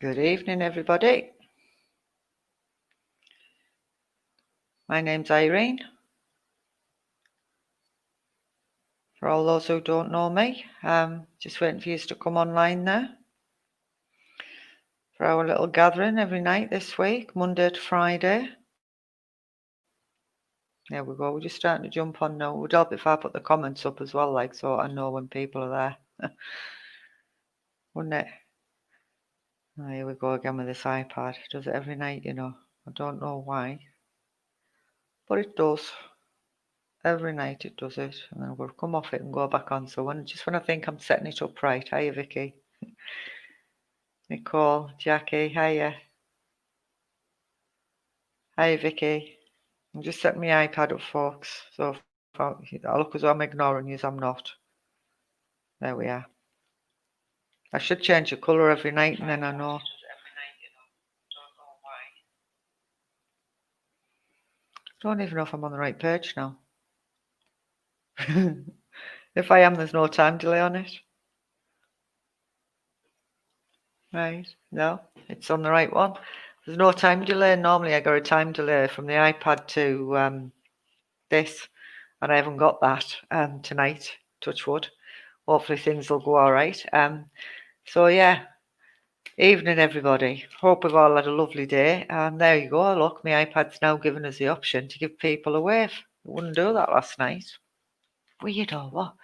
Good evening, everybody. My name's Irene. For all those who don't know me, just waiting for you to come online there for our little gathering every night this week, Monday to Friday. There we go. We're just starting to jump on now. It would help if I put the comments up as well, like so I know when people are there, wouldn't it? Oh, here we go again with this iPad. It does it every night, you know. I don't know why, but it does. Every night it does it, and then we'll come off it and go back on. So when I think I'm setting it up right. Hiya, Vicky, Nicole, Jackie, hiya. Hiya, Vicky. I'm just setting my iPad up, folks. So if I look as though I'm ignoring you, I'm not. There we are. I should change the colour every night, and then I know. I don't even know if I'm on the right page now. If I am, there's no time delay on it. Right, no, it's on the right one. There's no time delay. Normally I got a time delay from the iPad to this, and I haven't got that tonight, touch wood. Hopefully things will go all right. So yeah, evening everybody. Hope we've all had a lovely day. And there you go, look, my iPad's now giving us the option to give people a wave. It wouldn't do that last night. Weird or what?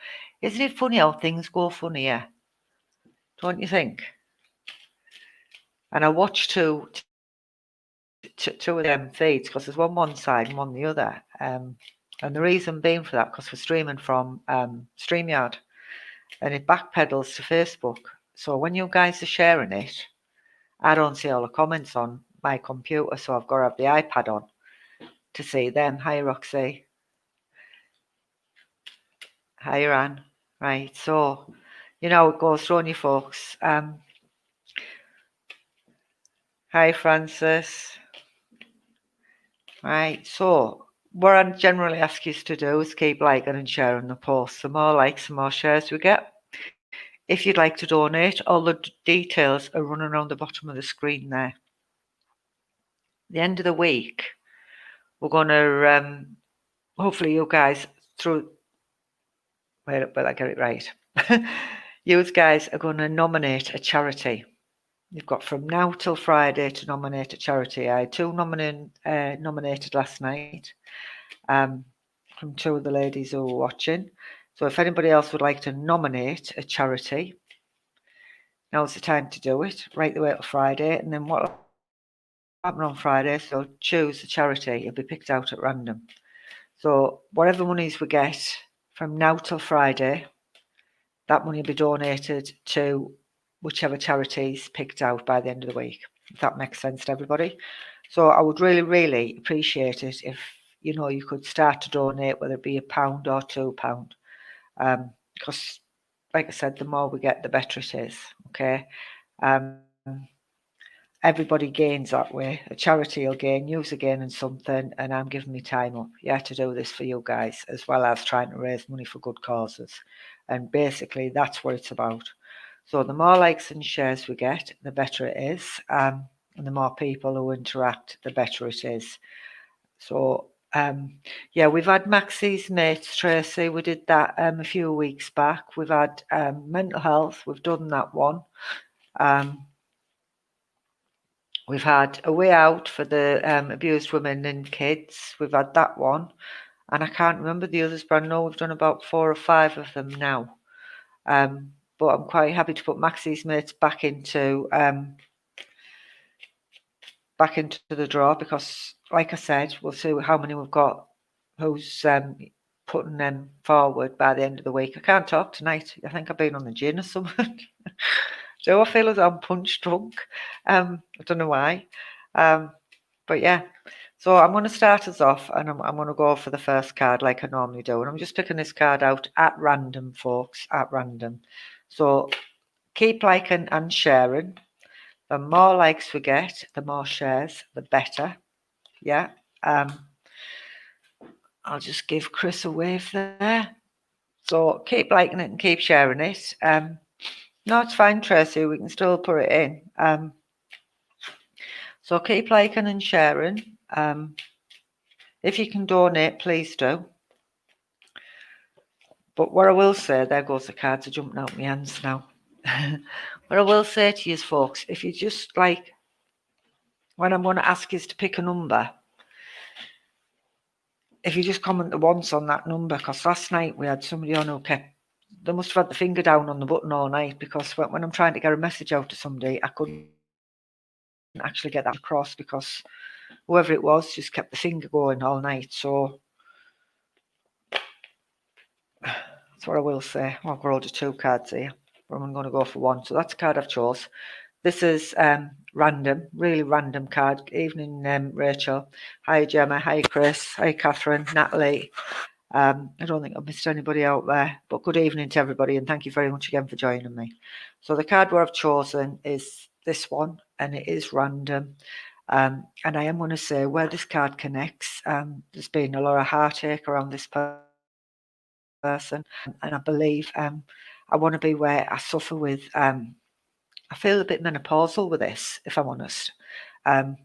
Isn't it funny how things go funnier? Don't you think? And I watched two of them feeds because there's one side and one the other. And the reason being for that, because we're streaming from StreamYard, and it backpedals to Facebook. So when you guys are sharing it, I don't see all the comments on my computer, so I've got to have the iPad on to see them. Hi, Roxy. Hi, Irene. Right, so you know it goes through on you folks. Hi, Francis. Right, so what I generally ask you to do is keep liking and sharing the posts. The more likes, the more shares we get. If you'd like to donate, all the details are running around the bottom of the screen there. The end of the week, we're going to, hopefully you guys, through, wait, I get it right. You guys are going to nominate a charity. You've got from now till Friday to nominate a charity. I had two nominated last night from two of the ladies who were watching. So if anybody else would like to nominate a charity, now's the time to do it, right the way till Friday. And then what will happen on Friday, so choose a charity. It'll be picked out at random. So whatever monies we get from now till Friday, that money will be donated to whichever charity is picked out by the end of the week, if that makes sense to everybody. So I would really, really appreciate it if, you know, you could start to donate, whether it be £1 or £2. Because, like I said, the more we get, the better it is, okay? Everybody gains that way. A charity will gain, you's are gaining something, and I'm giving me time up, yeah, to do this for you guys, as well as trying to raise money for good causes. And basically, that's what it's about. So the more likes and shares we get, the better it is. And the more people who interact, the better it is. So, yeah, we've had Maxie's Mates, Tracy. We did that a few weeks back. We've had mental health. We've done that one. We've had a way out for the abused women and kids. We've had that one. And I can't remember the others, but I know we've done about 4 or 5 of them now. But I'm quite happy to put Maxie's Mates back into the draw because, like I said, we'll see how many we've got, who's putting them forward by the end of the week. I can't talk tonight. I think I've been on the gin or something. Do I feel as I'm punch drunk? I don't know why. But yeah, so I'm going to start us off and I'm going to go for the first card like I normally do. And I'm just picking this card out at random, folks, at random. So keep liking and sharing. The more likes we get, the more shares, the better. Yeah. I'll just give Chris a wave there. So keep liking it and keep sharing it. No, it's fine, Tracy. We can still put it in. So keep liking and sharing. If you can donate, please do. But what I will say, there goes the cards are jumping out my hands now. What I will say to you folks, if you just like, when I'm going to ask you to pick a number, if you just comment the once on that number, because last night we had somebody on who kept, they must have had the finger down on the button all night, because when I'm trying to get a message out to somebody, I couldn't actually get that across because whoever it was just kept the finger going all night. So that's what I will say. I've got 2 cards here, but I'm going to go for one. So that's the card I've chose. This is random, really random card. Evening, Rachel. Hi, Gemma. Hi, Chris. Hi, Catherine. Natalie. I don't think I've missed anybody out there, but good evening to everybody, and thank you very much again for joining me. So the card where I've chosen is this one, and it is random. And I am going to say where this card connects, there's been a lot of heartache around this person, and I believe I want to be where I suffer with, I feel a bit menopausal with this, if I'm honest. And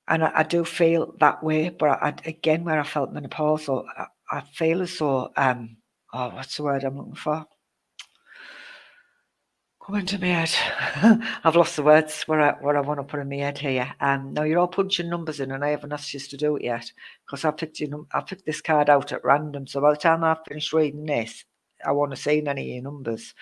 I do feel that way, but again, where I felt menopausal, I feel as though, what's the word I'm looking for? Come into my head. I've lost the words what I want to put in my head here. No, you're all punching numbers in, and I haven't asked you to do it yet because I picked this card out at random. So by the time I've finished reading this, I won't have seen any of your numbers.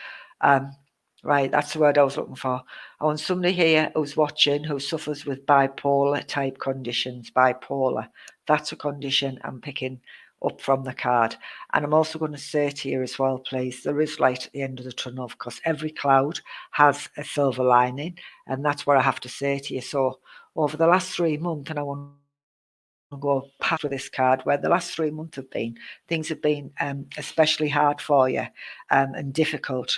Right, that's the word I was looking for. I want somebody here who's watching who suffers with bipolar type conditions. Bipolar, that's a condition I'm picking up from the card. And I'm also going to say to you as well, please, there is light at the end of the tunnel because every cloud has a silver lining, and that's what I have to say to you. So over the last 3 months, and I want to go past with this card, where the last 3 months have been, things have been especially hard for you and difficult.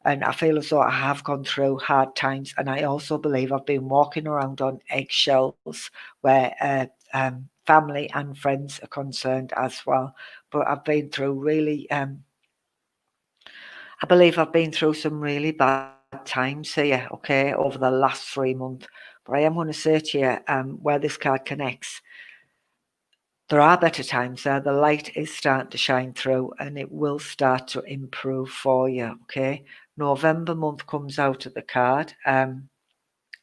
And I feel as though I have gone through hard times, and I also believe I've been walking around on eggshells where family and friends are concerned as well. But I've been through really, I believe I've been through some really bad times here, okay, over the last 3 months. But I am going to say to you, where this card connects, there are better times there. The light is starting to shine through, and it will start to improve for you, okay? November month comes out of the card.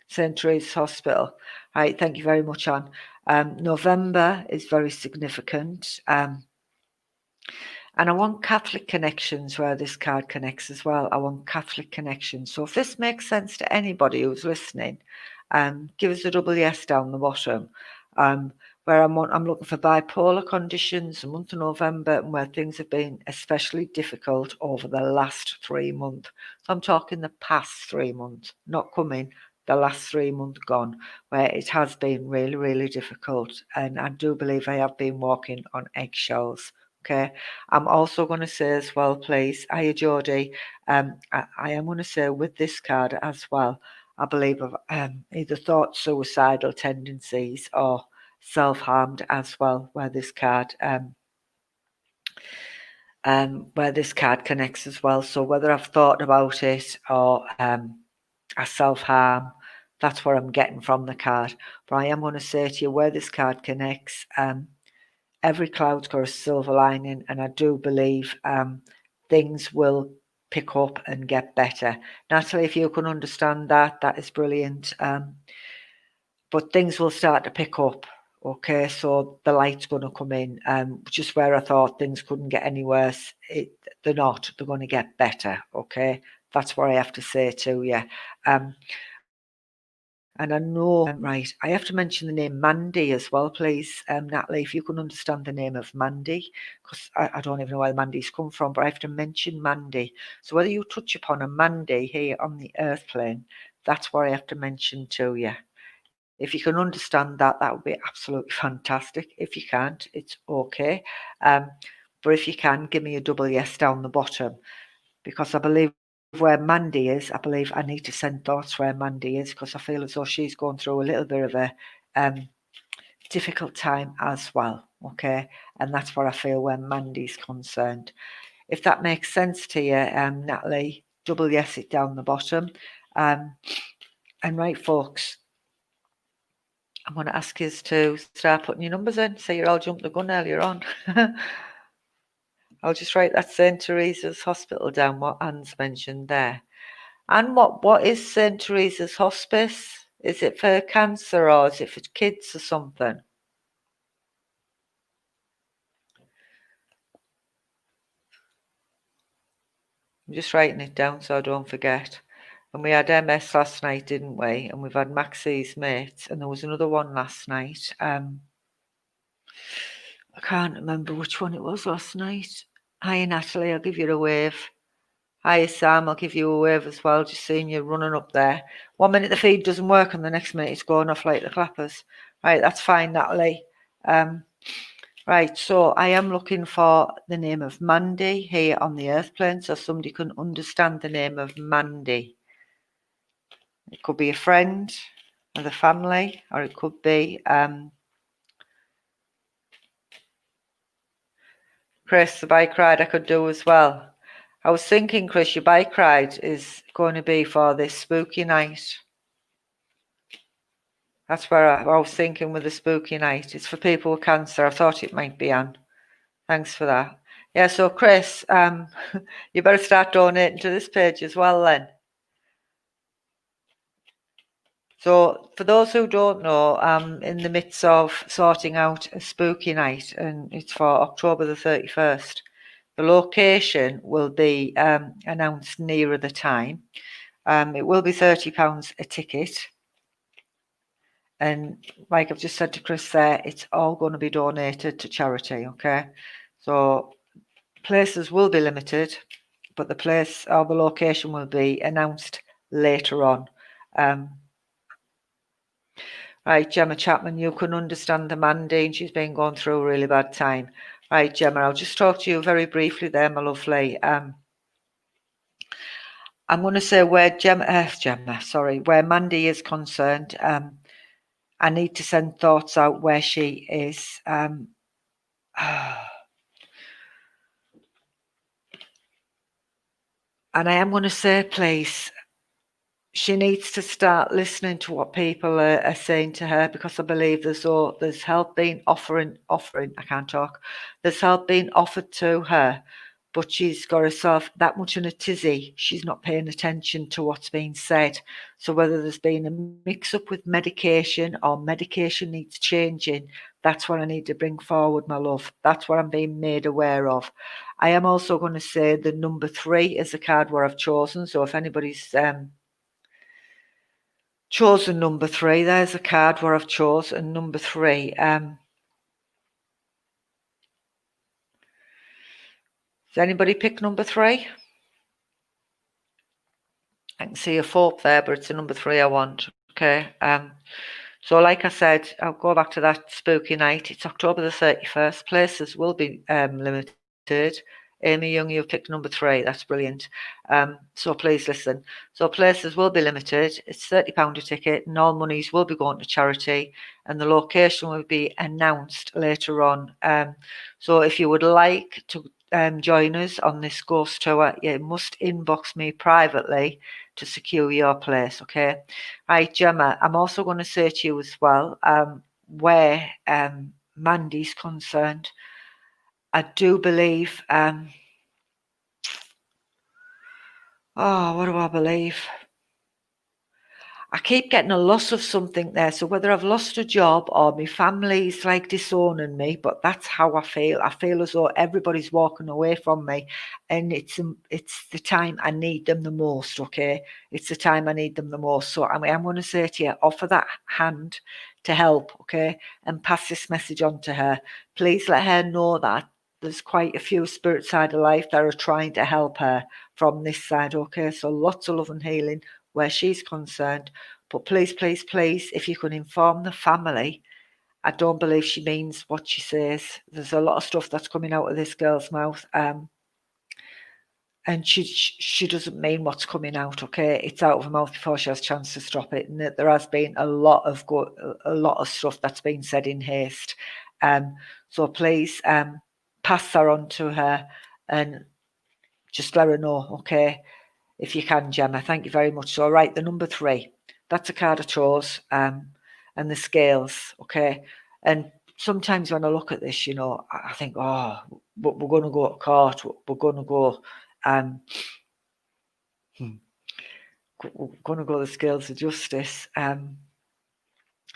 St. Teresa's Hospital. Right, thank you very much, Anne. November is very significant. And I want Catholic connections where this card connects as well. I want Catholic connections. So if this makes sense to anybody who's listening, give us a double yes down the bottom. Where I'm looking for bipolar conditions, the month of November, and where things have been especially difficult over the last 3 months. So I'm talking the past 3 months, not coming, the last 3 months gone, where it has been really, really difficult. And I do believe I have been walking on eggshells. Okay. I'm also going to say as well, please, hiya Jodie, I am going to say with this card as well, I believe I've either thought suicidal tendencies or self-harmed as well, where this card connects as well. So whether I've thought about it or I self-harm, that's what I'm getting from the card. But I am going to say to you where this card connects, every cloud's got a silver lining, and I do believe things will pick up and get better. Natalie, if you can understand that, that is brilliant. But things will start to pick up. Okay, so the light's going to come in. Just where I thought things couldn't get any worse, they're not. They're going to get better. Okay, that's what I have to say to you. And I know, right, I have to mention the name Mandy as well, please, Natalie, if you can understand the name of Mandy, because I don't even know where Mandy's come from, but I have to mention Mandy. So whether you touch upon a Mandy here on the earth plane, that's what I have to mention to you. If you can understand that, that would be absolutely fantastic. If you can't, it's okay. But if you can, give me a double yes down the bottom, because I believe where Mandy is, I believe I need to send thoughts where Mandy is, because I feel as though she's going through a little bit of a difficult time as well. Okay, and that's what I feel when Mandy's concerned. If that makes sense to you, Natalie, double yes it down the bottom. And right, folks, I'm going to ask you to start putting your numbers in. So you're all jumped the gun earlier on. I'll just write that St. Teresa's Hospital down, what Anne's mentioned there. And what is St. Teresa's Hospice? Is it for cancer or is it for kids or something? I'm just writing it down so I don't forget. And we had MS last night, didn't we? And we've had Maxie's mates, and there was another one last night. I can't remember which one it was last night. Hi, Natalie, I'll give you a wave. Hi, Sam, I'll give you a wave as well, just seeing you running up there. 1 minute the feed doesn't work, and the next minute it's going off like the clappers. Right, that's fine, Natalie. Right, so I am looking for the name of Mandy here on the earth plane, so somebody can understand the name of Mandy. It could be a friend of the family, or it could be Chris, the bike ride I could do as well. I was thinking, Chris, your bike ride is going to be for this spooky night. That's where I was thinking with the spooky night. It's for people with cancer. I thought it might be Anne. Thanks for that. Yeah, so Chris, you better start donating to this page as well then. So for those who don't know, I'm in the midst of sorting out a spooky night, and it's for October the 31st. The location will be announced nearer the time. It will be £30 a ticket. And like I've just said to Chris there, it's all going to be donated to charity, okay? So places will be limited, but the place or the location will be announced later on. Right, Gemma Chapman, you can understand the Mandy, she's been going through a really bad time. Right, Gemma, I'll just talk to you very briefly there, my lovely. I'm going to say where where Mandy is concerned, I need to send thoughts out where she is. And I am going to say, please, she needs to start listening to what people are saying to her, because I believe there's help being I can't talk. There's help being offered to her, but she's got herself that much in a tizzy, she's not paying attention to what's being said. So whether there's been a mix-up with medication or medication needs changing, that's what I need to bring forward, my love. That's what I'm being made aware of. I am also going to say the number 3 is the card where I've chosen. So if anybody's chosen number 3, there's a card where I've chosen number 3. Does anybody pick number 3? I can see a 4 there, but it's a number 3 I want. Okay. So like I said, I'll go back to that spooky night. It's October the 31st. Places will be limited. Amy Young, you've picked number 3. That's brilliant. So please listen. So places will be limited. It's £30 a ticket, and all monies will be going to charity, and the location will be announced later on. So if you would like to join us on this ghost tour, you must inbox me privately to secure your place, okay? Right, Gemma, I'm also going to say to you as well, where Mandy's concerned, I do believe, what do I believe? I keep getting a loss of something there. So whether I've lost a job or my family's like disowning me, but that's how I feel. I feel as though everybody's walking away from me, and it's the time I need them the most. Okay, it's the time I need them the most. So I'm going to say to you, offer that hand to help, okay, and pass this message on to her. Please let her know that there's quite a few spirit side of life that are trying to help her from this side. Okay, so lots of love and healing where she's concerned. But please, please, please, if you can inform the family, I don't believe she means what she says. There's a lot of stuff that's coming out of this girl's mouth, and she doesn't mean what's coming out. Okay, it's out of her mouth before she has a chance to stop it, and there has been a lot of stuff that's been said in haste. So please, pass that on to her and just let her know. Okay. If you can, Gemma, thank you very much. So, right, the number 3, that's a card I chose. And and the scales, okay? And sometimes when I look at this, I think, oh, we're going to go to court, we're going to go, we're going to go the scales of justice.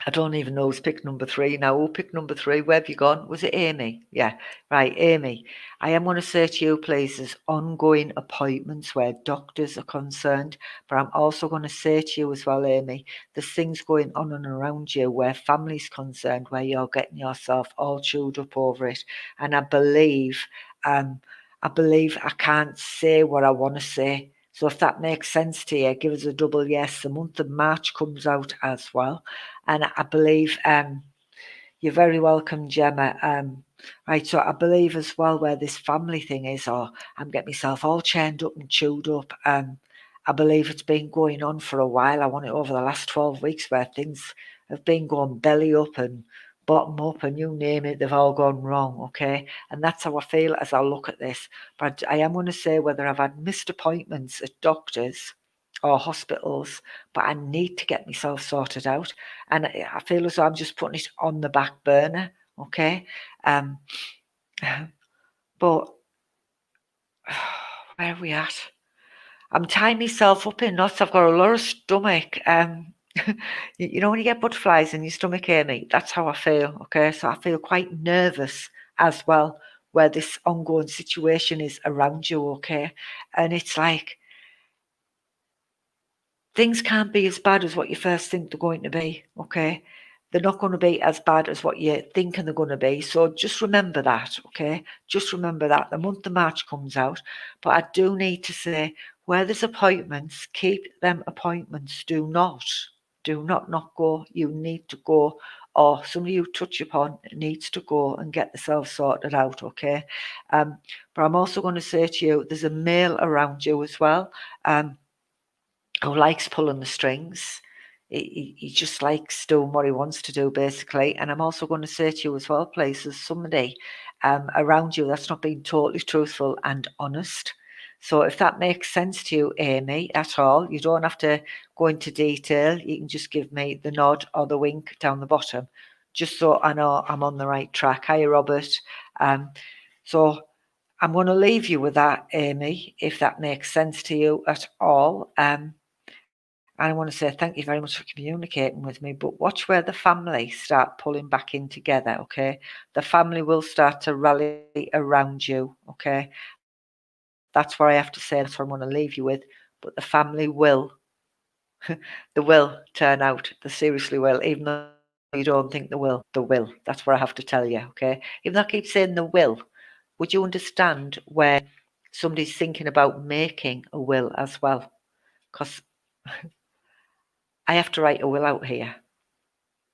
I don't even know who's picked number 3 now. Who picked number 3? Where have you gone? Was it Amy? Yeah, right, Amy. I am going to say to you, please, there's ongoing appointments where doctors are concerned, but I'm also going to say to you as well, Amy, there's things going on and around you where family's concerned, where you're getting yourself all chewed up over it. And I believe I can't say what I want to say. So if that makes sense to you, give us a double yes. The month of March comes out as well. And I believe you're very welcome, Gemma. Right, so I believe as well where this family thing is, or I'm getting myself all chained up and chewed up. I believe it's been going on for a while. I want it over the last 12 weeks where things have been going belly up and bottom up and you name it, they've all gone wrong, okay? And that's how I feel as I look at this. But I am going to say whether I've had missed appointments at doctors or hospitals, but I need to get myself sorted out. And I feel as though I'm just putting it on the back burner, okay? But where are we at? I'm tying myself up in knots. I've got a lot of stomach. You know when you get butterflies in your stomach, Amy? That's how I feel, okay? So I feel quite nervous as well where this ongoing situation is around you, okay? And it's like, things can't be as bad as what you first think they're going to be, okay? They're not going to be as bad as what you're thinking they're going to be. So just remember that, okay? Just remember that. The month of March comes out. But I do need to say, where there's appointments, keep them appointments. Do not go. You need to go. Or somebody you touch upon needs to go and get themselves sorted out, okay? But I'm also going to say to you, there's a male around you as well. Who likes pulling the strings. He just likes doing what he wants to do, basically. And I'm also going to say to you as well, please, there's somebody around you that's not being totally truthful and honest. So if that makes sense to you, Amy, at all, you don't have to go into detail. You can just give me the nod or the wink down the bottom, just so I know I'm on the right track. Hi, Robert. So I'm going to leave you with that, Amy, if that makes sense to you at all. And I want to say thank you very much for communicating with me, but watch where the family start pulling back in together, okay? The family will start to rally around you, okay? That's what I have to say. That's what I'm going to leave you with. But the family will, they will turn out. They seriously will, even though you don't think they will. They will. That's what I have to tell you, okay? Even though I keep saying they will, would you understand where somebody's thinking about making a will as well? Because I have to write a will out here.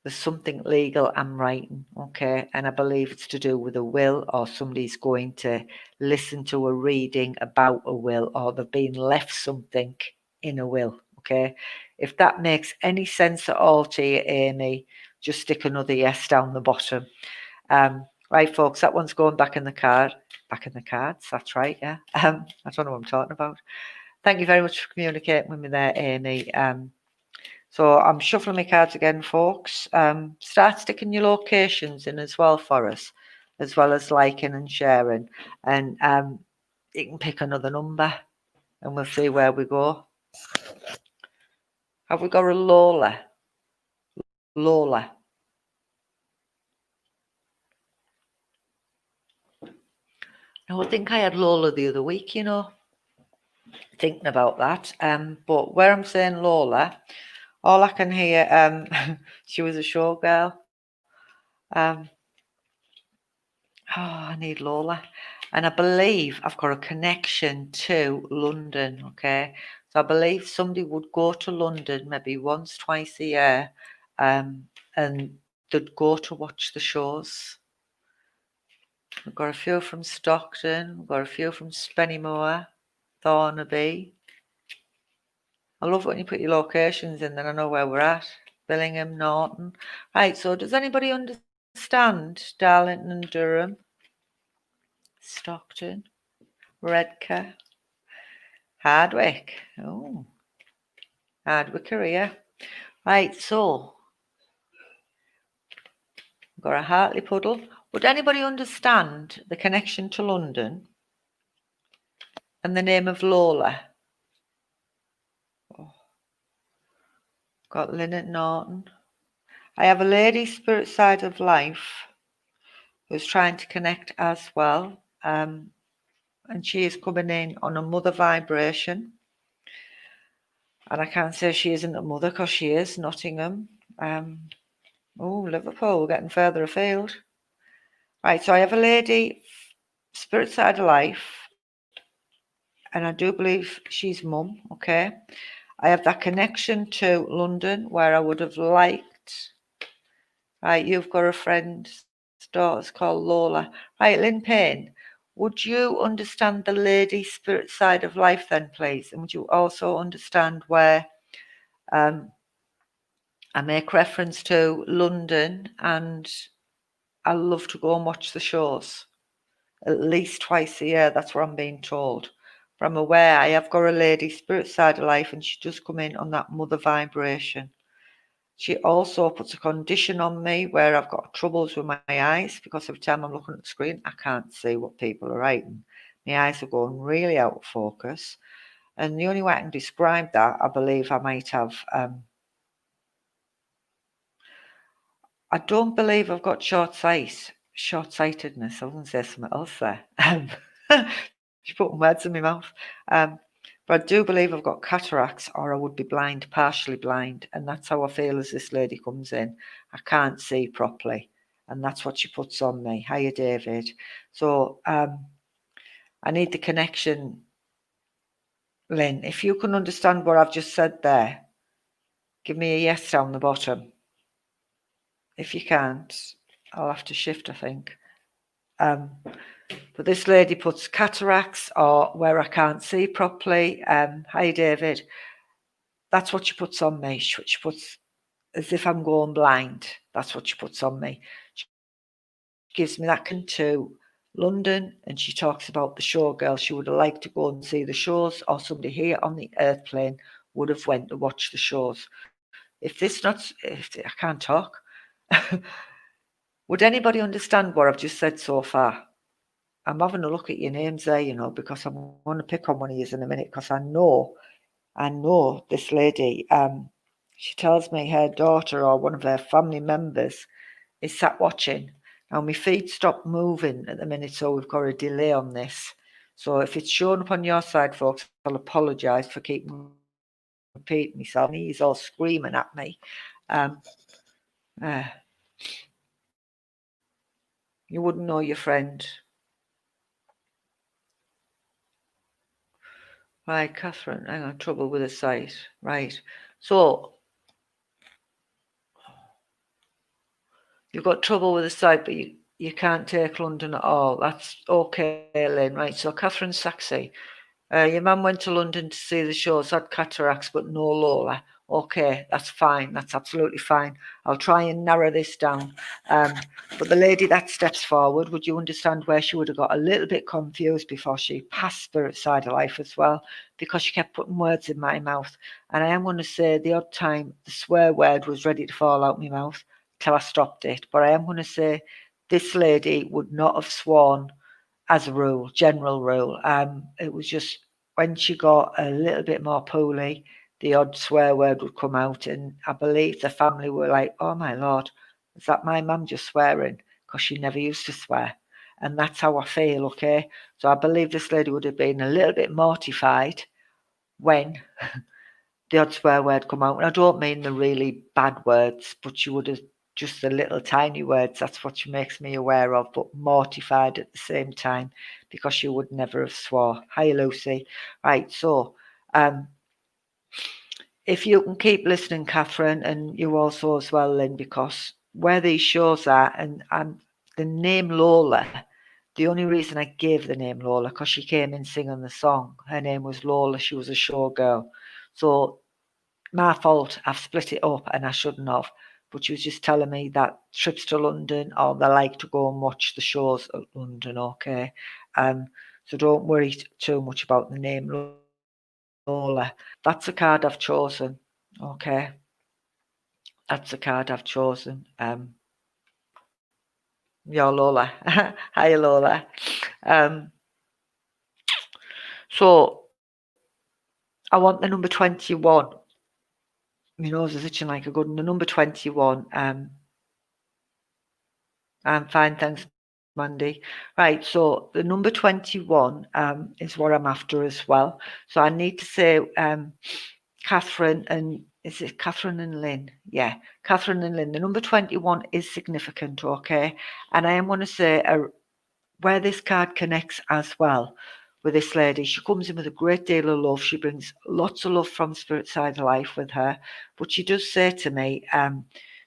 There's something legal I'm writing, okay? And I believe it's to do with a will, or somebody's going to listen to a reading about a will, or they've been left something in a will, okay? If that makes any sense at all to you, Amy, just stick another yes down the bottom. Right, folks, that one's going back in the card. Back in the cards, that's right, yeah. I don't know what I'm talking about. Thank you very much for communicating with me there, Amy. So I'm shuffling my cards again, folks. Start sticking your locations in as well for us, as well as liking and sharing. And you can pick another number and we'll see where we go. Have we got a Lola? Lola. No, I think I had Lola the other week, thinking about that. But where I'm saying Lola, all I can hear, she was a showgirl. I need Lola. And I believe I've got a connection to London, okay? So I believe somebody would go to London maybe once, twice a year, and they'd go to watch the shows. We've got a few from Stockton, we've got a few from Spennymoor, Thornaby. I love when you put your locations in, then I know where we're at. Billingham, Norton. Right, so does anybody understand Darlington and Durham? Stockton, Redcar, Hardwick. Oh, Hardwick area. Right, so We've got a Hartlepool. Would anybody understand the connection to London and the name of Lola? Oh. Got Lynn at Norton. I have a lady spirit side of life who's trying to connect as well. And she is coming in on a mother vibration. And I can't say she isn't a mother because she is. Nottingham. Oh, Liverpool, we're getting further afield. Right, so I have a lady, spirit side of life, and I do believe she's mum, okay? I have that connection to London where I would have liked. Right, you've got a friend's daughter's called Lola. Right, Lynn Payne, would you understand the lady spirit side of life then, please? And would you also understand where I make reference to London and I love to go and watch the shows at least twice a year. That's what I'm being told. But I'm aware I have got a lady spirit side of life and she does come in on that mother vibration. She also puts a condition on me where I've got troubles with my eyes because every time I'm looking at the screen, I can't see what people are writing. My eyes are going really out of focus. And the only way I can describe that, I believe I might have I don't believe I've got short-sightedness. I was going to say something else there. She's putting words in my mouth. But I do believe I've got cataracts or I would be blind, partially blind. And that's how I feel as this lady comes in. I can't see properly. And that's what she puts on me. Hiya, David. So I need the connection, Lynn. If you can understand what I've just said there, give me a yes down the bottom. If you can't, I'll have to shift, I think. But this lady puts cataracts or where I can't see properly. Hi, David. That's what she puts on me. She puts as if I'm going blind. That's what she puts on me. She gives me that to London and she talks about the showgirl. She would have liked to go and see the shows, or somebody here on the earth plane would have went to watch the shows. If I can't talk, would anybody understand what I've just said so far? I'm having a look at your names there, because I'm going to pick on one of you in a minute because I know this lady. She tells me her daughter or one of her family members is sat watching. Now my feet stopped moving at the minute, so we've got a delay on this. So if it's shown up on your side, folks, I'll apologise for keeping repeating myself. He's all screaming at me. You wouldn't know your friend. Right, Catherine, hang on, trouble with the sight. Right, so you've got trouble with the sight, but you can't take London at all. That's okay, Lynn. Right, so Catherine Saxey, your mum went to London to see the shows, had cataracts, but no Lola. Okay, that's fine. That's absolutely fine. I'll try and narrow this down. But the lady that steps forward, would you understand where she would have got a little bit confused before she passed spirit side of life as well? Because she kept putting words in my mouth. And I am going to say the odd time the swear word was ready to fall out my mouth till I stopped it. But I am going to say this lady would not have sworn as a rule, general rule. It was just when she got a little bit more poorly, the odd swear word would come out, and I believe the family were like, "Oh my lord, is that my mum just swearing?" Because she never used to swear, and that's how I feel. Okay, so I believe this lady would have been a little bit mortified when the odd swear word come out. And I don't mean the really bad words, but she would have just the little tiny words. That's what she makes me aware of, but mortified at the same time because she would never have swore. Hi, Lucy. Right, so if you can keep listening, Catherine, and you also as well, Lynn, because where these shows are, and the name Lola, the only reason I gave the name Lola, because she came in singing the song. Her name was Lola. She was a showgirl. So my fault. I've split it up and I shouldn't have. But she was just telling me that trips to London, or they like to go and watch the shows at London, okay? So don't worry too much about the name Lola. That's the card I've chosen, okay? That's the card I've chosen. Your Lola. Hi, Lola. Um, so I want the number 21. My nose is itching like a good one. The number 21. I'm fine, thanks, Mandy. Right, so the number 21 is what I'm after as well. So I need to say Catherine and is it Catherine and Lynn? Yeah, Catherine and Lynn. The number 21 is significant, okay? And I am going to say where this card connects as well with this lady. She comes in with a great deal of love. She brings lots of love from Spirit Side of Life with her. But she does say to me,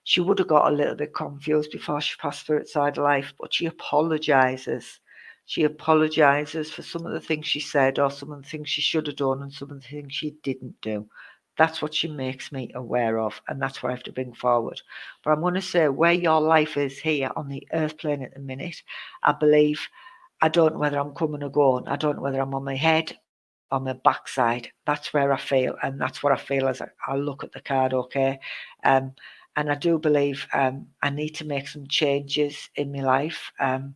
she would have got a little bit confused before she passed Spirit Side of Life, but she apologises. She apologises for some of the things she said or some of the things she should have done and some of the things she didn't do. That's what she makes me aware of, and that's what I have to bring forward. But I'm going to say where your life is here on the earth plane at the minute, I believe, I don't know whether I'm coming or going. I don't know whether I'm on my head or my backside. That's where I feel, and that's what I feel as I look at the card, okay? Um, and I do believe I need to make some changes in my life. And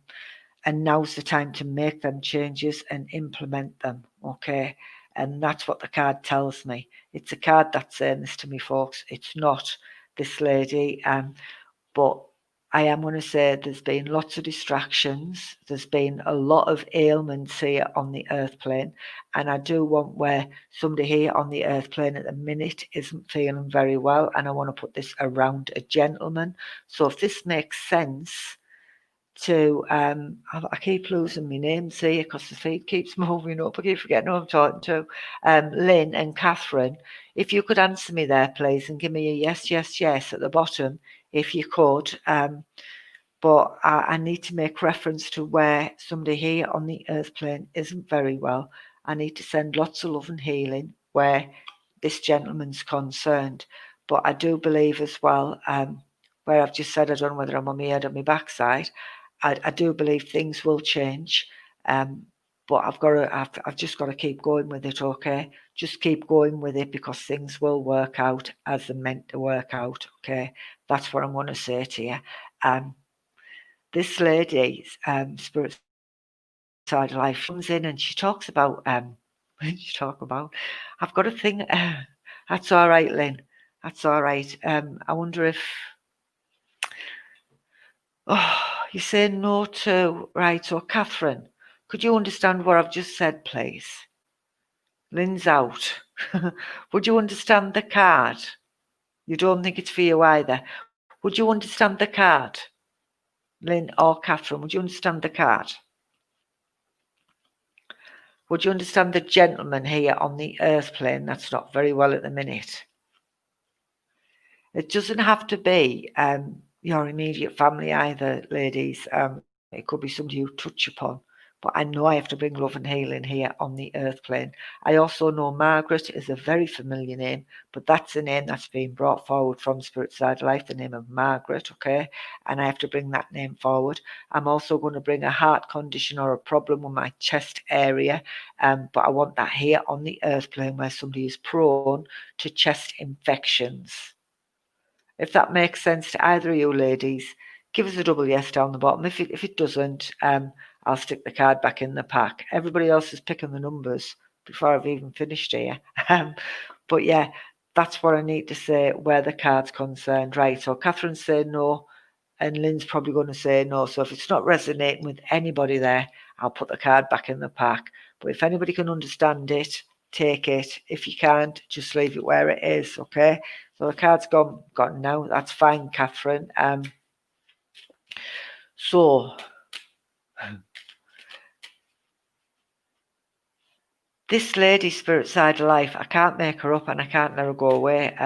now's the time to make them changes and implement them, okay? And that's what the card tells me. It's a card that's saying this to me, folks. It's not this lady. But I am going to say there's been lots of distractions. There's been a lot of ailments here on the earth plane. And I do want where somebody here on the earth plane at the minute isn't feeling very well. And I want to put this around a gentleman. So if this makes sense to, I keep losing my names here because the feed keeps moving up. I keep forgetting who I'm talking to. Lynn and Catherine, if you could answer me there, please, and give me a yes, yes, yes at the bottom, if you could. But I need to make reference to where somebody here on the earth plane isn't very well. I need to send lots of love and healing where this gentleman's concerned. But I do believe as well, where I've just said I don't know whether I'm on my head or my backside, I do believe things will change. But I've just got to keep going with it, okay? Just keep going with it because things will work out as they're meant to work out, okay? That's what I'm going to say to you. This lady's spirit side of life, she comes in and she talks about she talk about. I've got a thing. That's all right, Lynn. That's all right. I wonder if you're saying no to right. So, Catherine, could you understand what I've just said, please? Lynn's out. Would you understand the card? You don't think it's for you either. Would you understand the card? Lynn or Catherine, would you understand the card? Would you understand the gentleman here on the earth plane that's not very well at the minute? It doesn't have to be your immediate family either, ladies. It could be somebody you touch upon. But I know I have to bring love and healing here on the earth plane. I also know Margaret is a very familiar name, but that's a name that's been brought forward from Spirit Side Life, the name of Margaret, okay? And I have to bring that name forward. I'm also going to bring a heart condition or a problem with my chest area, but I want that here on the earth plane where somebody is prone to chest infections. If that makes sense to either of you ladies, give us a double yes down the bottom. If it doesn't, I'll stick the card back in the pack. Everybody else is picking the numbers before I've even finished here. But yeah, that's what I need to say where the card's concerned. Right, so Catherine's saying no, and Lynn's probably going to say no. So if it's not resonating with anybody there, I'll put the card back in the pack. But if anybody can understand it, take it. If you can't, just leave it where it is, okay? So the card's gone now. That's fine, Catherine. So this lady, Spirit Side of Life, I can't make her up and I can't let her go away.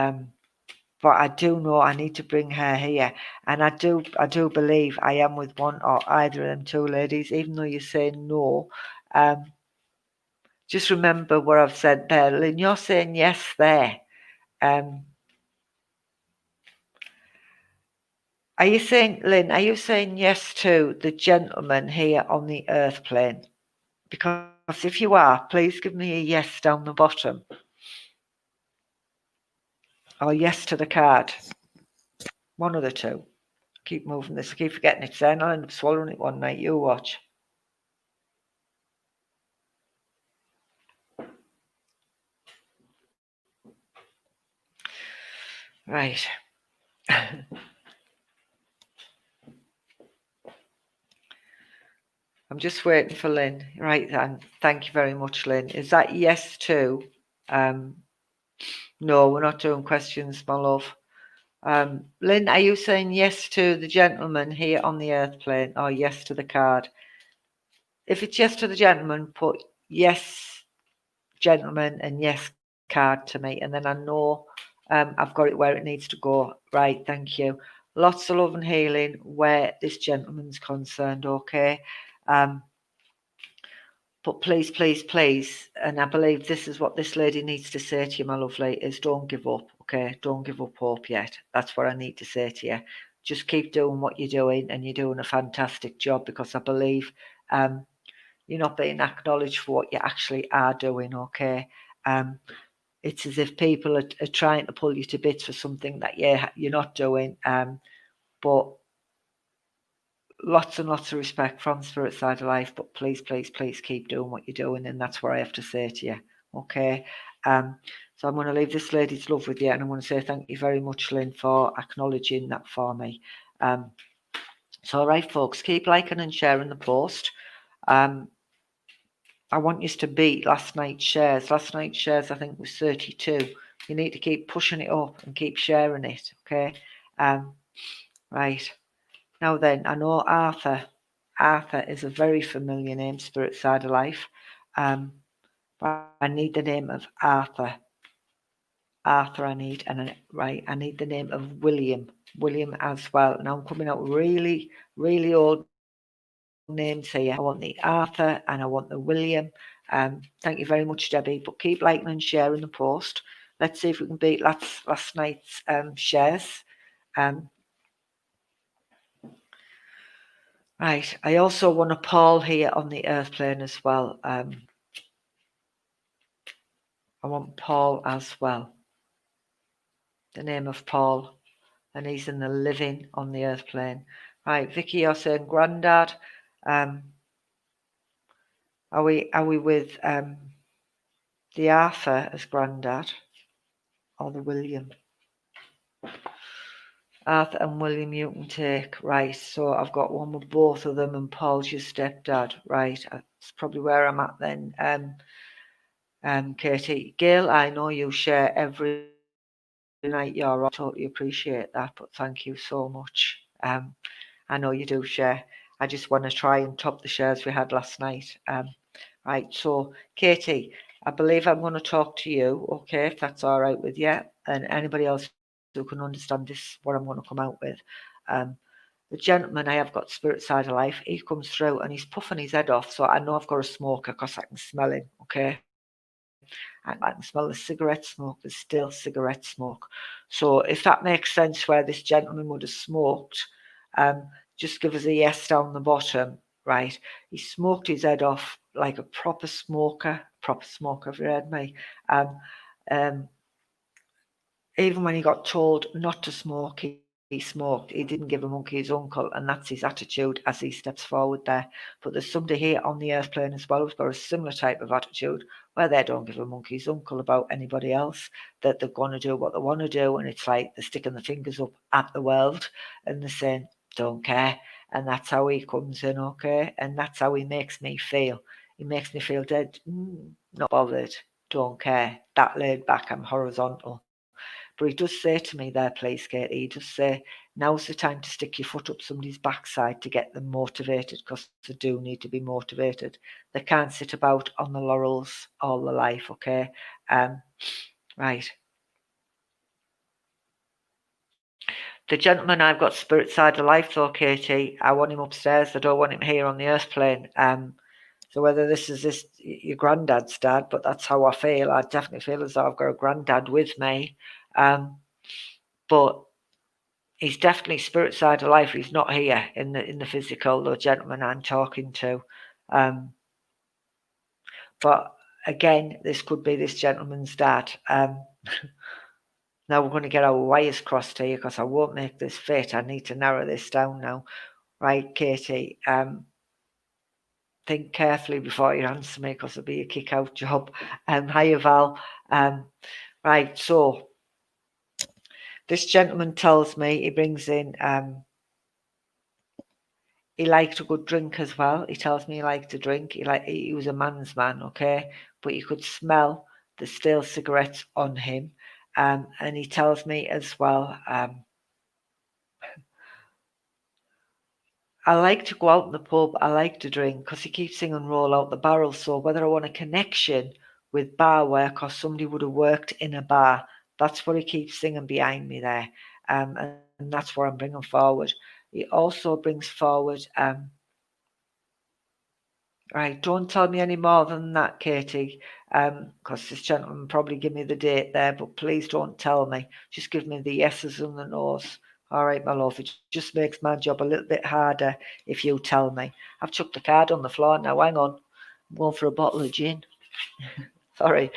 But I do know I need to bring her here, and I do believe I am with one or either of them two ladies, even though you're saying no. Just remember what I've said there, Lynn. You're saying yes there. Are you saying, Lynn? Are you saying yes to the gentleman here on the earth plane? Because if you are, please give me a yes down the bottom, or yes to the card. One of the two. Keep moving this. I keep forgetting it's there, and I'll end up swallowing it one night. You watch. Right. I'm just waiting for Lynn. Right, and thank you very much, Lynn. Is that yes to? No, we're not doing questions, my love. Lynn, are you saying yes to the gentleman here on the earth plane or yes to the card? If it's yes to the gentleman, put yes, gentleman, and yes, card to me, and then I know I've got it where it needs to go. Right, thank you. Lots of love and healing where this gentleman's concerned, okay? But please, please, please, and I believe this is what this lady needs to say to you, my lovely, is don't give up, okay? Don't give up hope yet. That's what I need to say to you. Just keep doing what you're doing, and you're doing a fantastic job, because I believe you're not being acknowledged for what you actually are doing, okay? It's as if people are trying to pull you to bits for something that you're not doing, but lots and lots of respect from Spirit Side of Life, but please, please, please keep doing what you're doing, and that's what I have to say to you. Okay. So I'm going to leave this lady's love with you, and I want to say thank you very much, Lynn, for acknowledging that for me. So all right, folks, keep liking and sharing the post. I want you to beat last night's shares. Last night's shares, I think, was 32. You need to keep pushing it up and keep sharing it. Okay. Right. Now then, I know Arthur. Arthur is a very familiar name, Spirit Side of Life. But I need the name of Arthur. Arthur, I need, and I need the name of William. William as well. Now I'm coming out really, really old names here. I want the Arthur and I want the William. Thank you very much, Debbie. But keep liking and sharing the post. Let's see if we can beat last night's shares. Right. I also want a Paul here on the earth plane as well. I want Paul as well. The name of Paul. And he's in the living on the earth plane. Right, Vicky, you're saying granddad. Are we with the Arthur as granddad or the William? Arthur and William you can take. Right, so I've got one with both of them, and Paul's your stepdad. Right, that's probably where I'm at then. Katie, Gail, I know you share every night you're on. I totally appreciate that, but thank you so much. I know you do share. I just want to try and top the shares we had last night. Right, so Katie, I believe I'm going to talk to you, okay, if that's all right with you, and anybody else who can understand this, what I'm going to come out with. The gentleman I have got Spirit Side of Life, he comes through and he's puffing his head off, so I know I've got a smoker because I can smell him, okay? I can smell the cigarette smoke. There's still cigarette smoke. So if that makes sense where this gentleman would have smoked, just give us a yes down the bottom, right? He smoked his head off like a proper smoker. Proper smoker, have you heard me? Even when he got told not to smoke, he smoked. He didn't give a monkey his uncle, and that's his attitude as he steps forward there. But there's somebody here on the earth plane as well who's got a similar type of attitude where they don't give a monkey's uncle about anybody else, that they're going to do what they want to do, and it's like they're sticking the fingers up at the world and they're saying, don't care. And that's how he comes in, okay? And that's how he makes me feel. He makes me feel dead, not bothered, don't care, that laid back, I'm horizontal. But he does say to me there, please, Katie, he does say, now's the time to stick your foot up somebody's backside to get them motivated, because they do need to be motivated. They can't sit about on the laurels all their life, okay? Right. The gentleman I've got Spirit Side of Life, though, Katie, I want him upstairs. I don't want him here on the earth plane. So whether this is your granddad's dad, but that's how I feel. I definitely feel as though I've got a granddad with me. But he's definitely Spirit Side of Life. He's not here in the physical, the gentleman I'm talking to. But again, this could be this gentleman's dad. Now we're going to get our wires crossed here because I won't make this fit. I need to narrow this down now. Right, Katie, think carefully before you answer me because it'll be a kick-out job. Hiya, Val. Right, so this gentleman tells me he brings in, he liked a good drink as well. He tells me he liked to drink. He was a man's man, okay? But you could smell the stale cigarettes on him. And he tells me as well, I like to go out in the pub, I like to drink, because he keeps singing Roll Out the Barrel. So whether I want a connection with bar work or somebody would have worked in a bar, that's what he keeps singing behind me there. And that's what I'm bringing forward. He also brings forward, right, don't tell me any more than that, Katie, because this gentleman probably give me the date there, but please don't tell me. Just give me the yeses and the nos. All right, my love, it just makes my job a little bit harder if you tell me. I've chucked the card on the floor now. Hang on. I'm going for a bottle of gin. Sorry.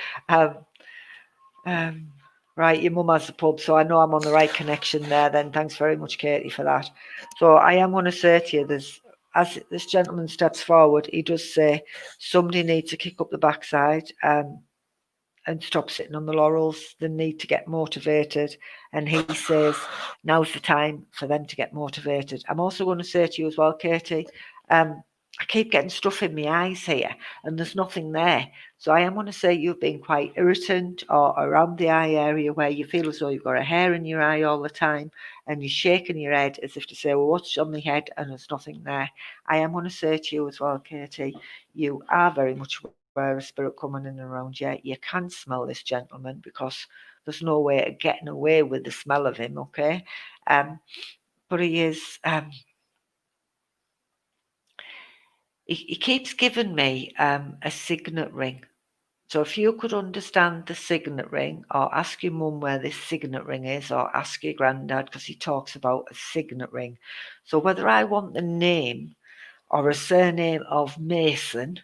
Right, your mum has the pub, so I know I'm on the right connection there then. Thanks very much, Katie, for that. So I am going to say to you, as this gentleman steps forward, he does say somebody needs to kick up the backside and stop sitting on the laurels. They need to get motivated. And he says, now's the time for them to get motivated. I'm also going to say to you as well, Katie, I keep getting stuff in my eyes here and there's nothing there. So I am going to say you've been quite irritant or around the eye area where you feel as though you've got a hair in your eye all the time and you're shaking your head as if to say, well, what's on my head? And there's nothing there. I am going to say to you as well, Katie, you are very much aware of spirit coming in and around you. You can smell this gentleman because there's no way of getting away with the smell of him, okay? But he is... He keeps giving me a signet ring. So if you could understand the signet ring, or ask your mum where this signet ring is, or ask your granddad, because he talks about a signet ring. So whether I want the name or a surname of Mason,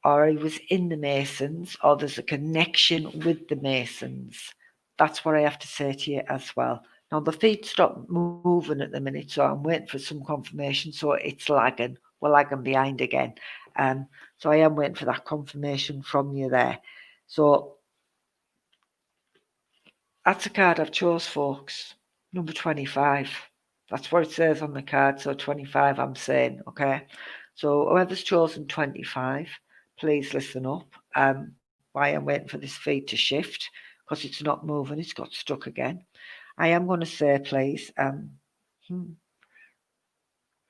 or he was in the Masons, or there's a connection with the Masons, that's what I have to say to you as well. Now the feet stopped moving at the minute, so I'm waiting for some confirmation. So it's lagging. We're lagging behind again. So I am waiting for that confirmation from you there. So that's a card I've chose, folks. Number 25. That's what it says on the card. So 25, I'm saying, okay? So whoever's chosen 25, please listen up. Why I'm waiting for this feed to shift, because it's not moving. It's got stuck again. I am going to say, please,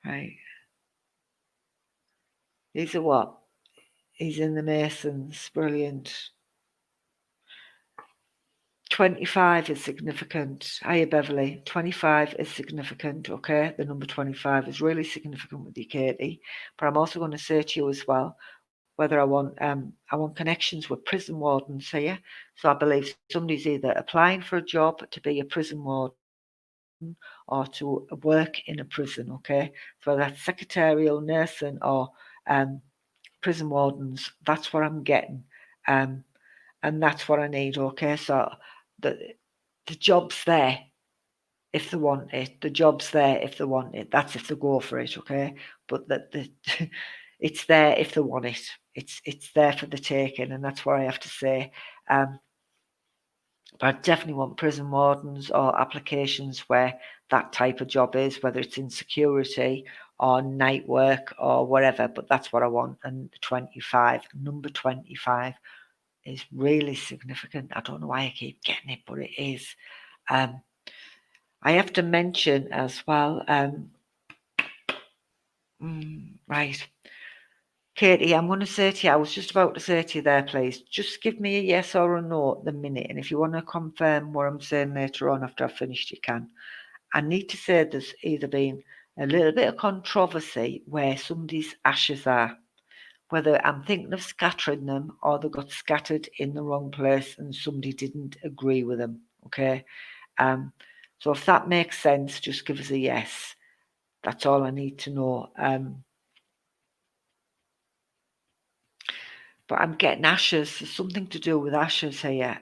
right. These are what? He's in the Masons. Brilliant. 25 is significant. Hiya, Beverly. 25 is significant, okay? The number 25 is really significant with you, Katie. But I'm also going to say to you as well, whether I want connections with prison wardens here. So I believe somebody's either applying for a job to be a prison warden or to work in a prison, okay? So that's secretarial, nursing, or prison wardens. That's what I'm getting. And that's what I need, okay? So the job's there if they want it. The job's there if they want it. That's if they go for it, okay? But it's there if they want it. It's there for the taking, and that's what I have to say. But I definitely want prison wardens or applications where that type of job is, whether it's in security or night work or whatever. But that's what I want. And 25, number 25, is really significant. I don't know why I keep getting it, but it is. I have to mention as well, right, Katie, I'm going to say to you, I was just about to say to you there, please, just give me a yes or a no at the minute. And if you want to confirm what I'm saying later on after I've finished, you can. I need to say there's either been a little bit of controversy where somebody's ashes are, whether I'm thinking of scattering them or they got scattered in the wrong place and somebody didn't agree with them, okay? So if that makes sense, just give us a yes. That's all I need to know. But I'm getting ashes. There's something to do with ashes here.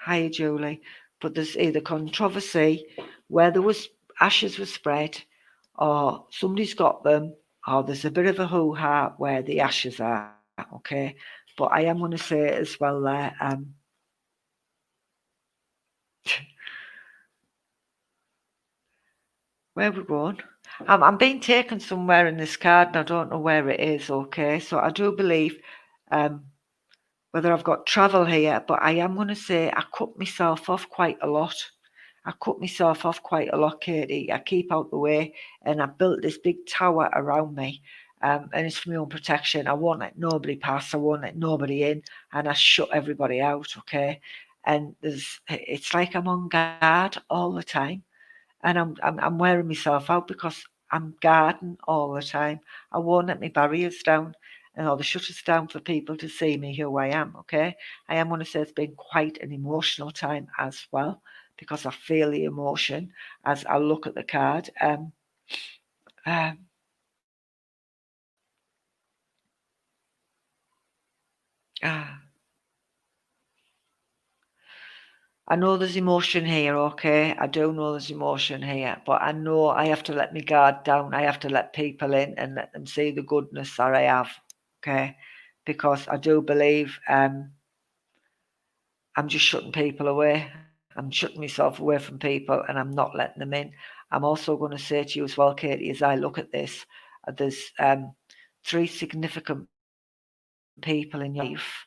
Hi, Julie. But there's either controversy where there was ashes were spread, or somebody's got them, or there's a bit of a hoo-ha where the ashes are, okay? But I am going to say as well there, where we're going. I'm being taken somewhere in this card and I don't know where it is, okay? So I do believe whether I've got travel here, but I am going to say I cut myself off quite a lot. I cut myself off quite a lot, Katie. I keep out the way and I built this big tower around me. And it's for my own protection. I won't let nobody pass. I won't let nobody in, and I shut everybody out. Okay, and it's like I'm on guard all the time, and I'm wearing myself out because I'm guarding all the time. I won't let my barriers down and all the shutters down for people to see me who I am. Okay, I am going to say it's been quite an emotional time as well because I feel the emotion as I look at the card. Um, ah, I know there's emotion here, okay? I do know there's emotion here, but I know I have to let my guard down. I have to let people in and let them see the goodness that I have, okay? Because I do believe I'm just shutting people away. I'm shutting myself away from people and I'm not letting them in. I'm also going to say to you as well, Katie, as I look at this, there's three significant people in your life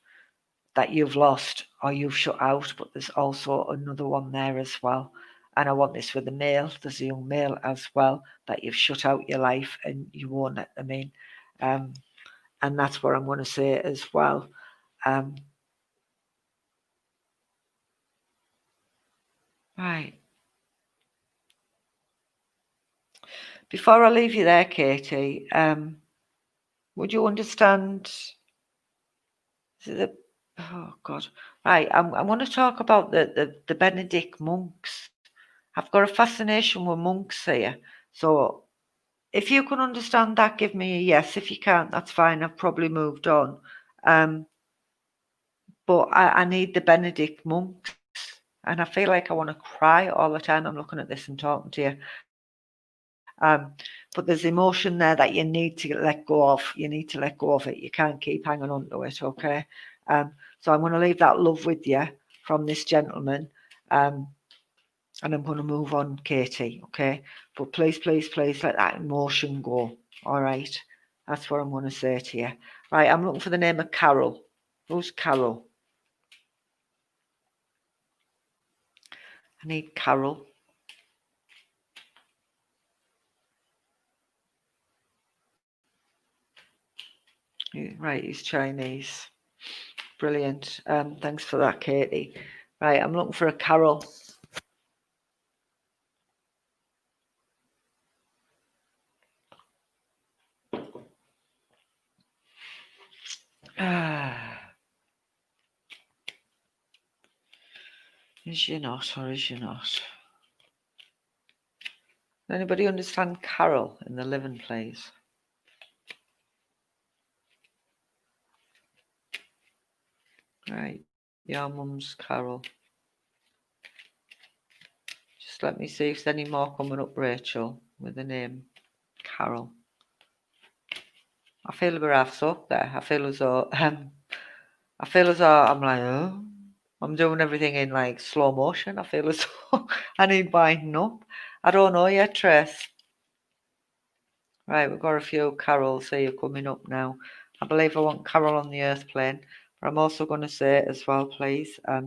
that you've lost or you've shut out, but there's also another one there as well. And I want this for the male. There's a young male as well that you've shut out your life and you won't let them in. Um, and that's what I'm going to say as well. Um, right. Before I leave you there, Katie, would you understand? The, oh God. Right. I want to talk about the Benedict monks. I've got a fascination with monks here. So if you can understand that, give me a yes. If you can't, that's fine. I've probably moved on. Um, but I need the Benedict monks. And I feel like I want to cry all the time I'm looking at this and talking to you. But there's emotion there that you need to let go of. You need to let go of it. You can't keep hanging on to it, okay? So I'm going to leave that love with you from this gentleman. And I'm going to move on, Katie, okay? But please, please, please let that emotion go, all right? That's what I'm going to say to you. Right, I'm looking for the name of Carol. Who's Carol? I need Carol. Right, he's Chinese. Brilliant. Thanks for that, Katie. Right, I'm looking for a Carol. Is she not, or is she not? Anybody understand Carol in the living, please? Right, your mum's Carol. Just let me see if there's any more coming up, Rachel, with the name Carol. I feel a bit half stuck there. I feel as though I'm like, oh, I'm doing everything in like slow motion. I feel as though I need winding up. I don't know yet, Trace. Right, we've got a few Carols here coming up now. I believe I want Carol on the earth plane, but I'm also going to say as well, please. I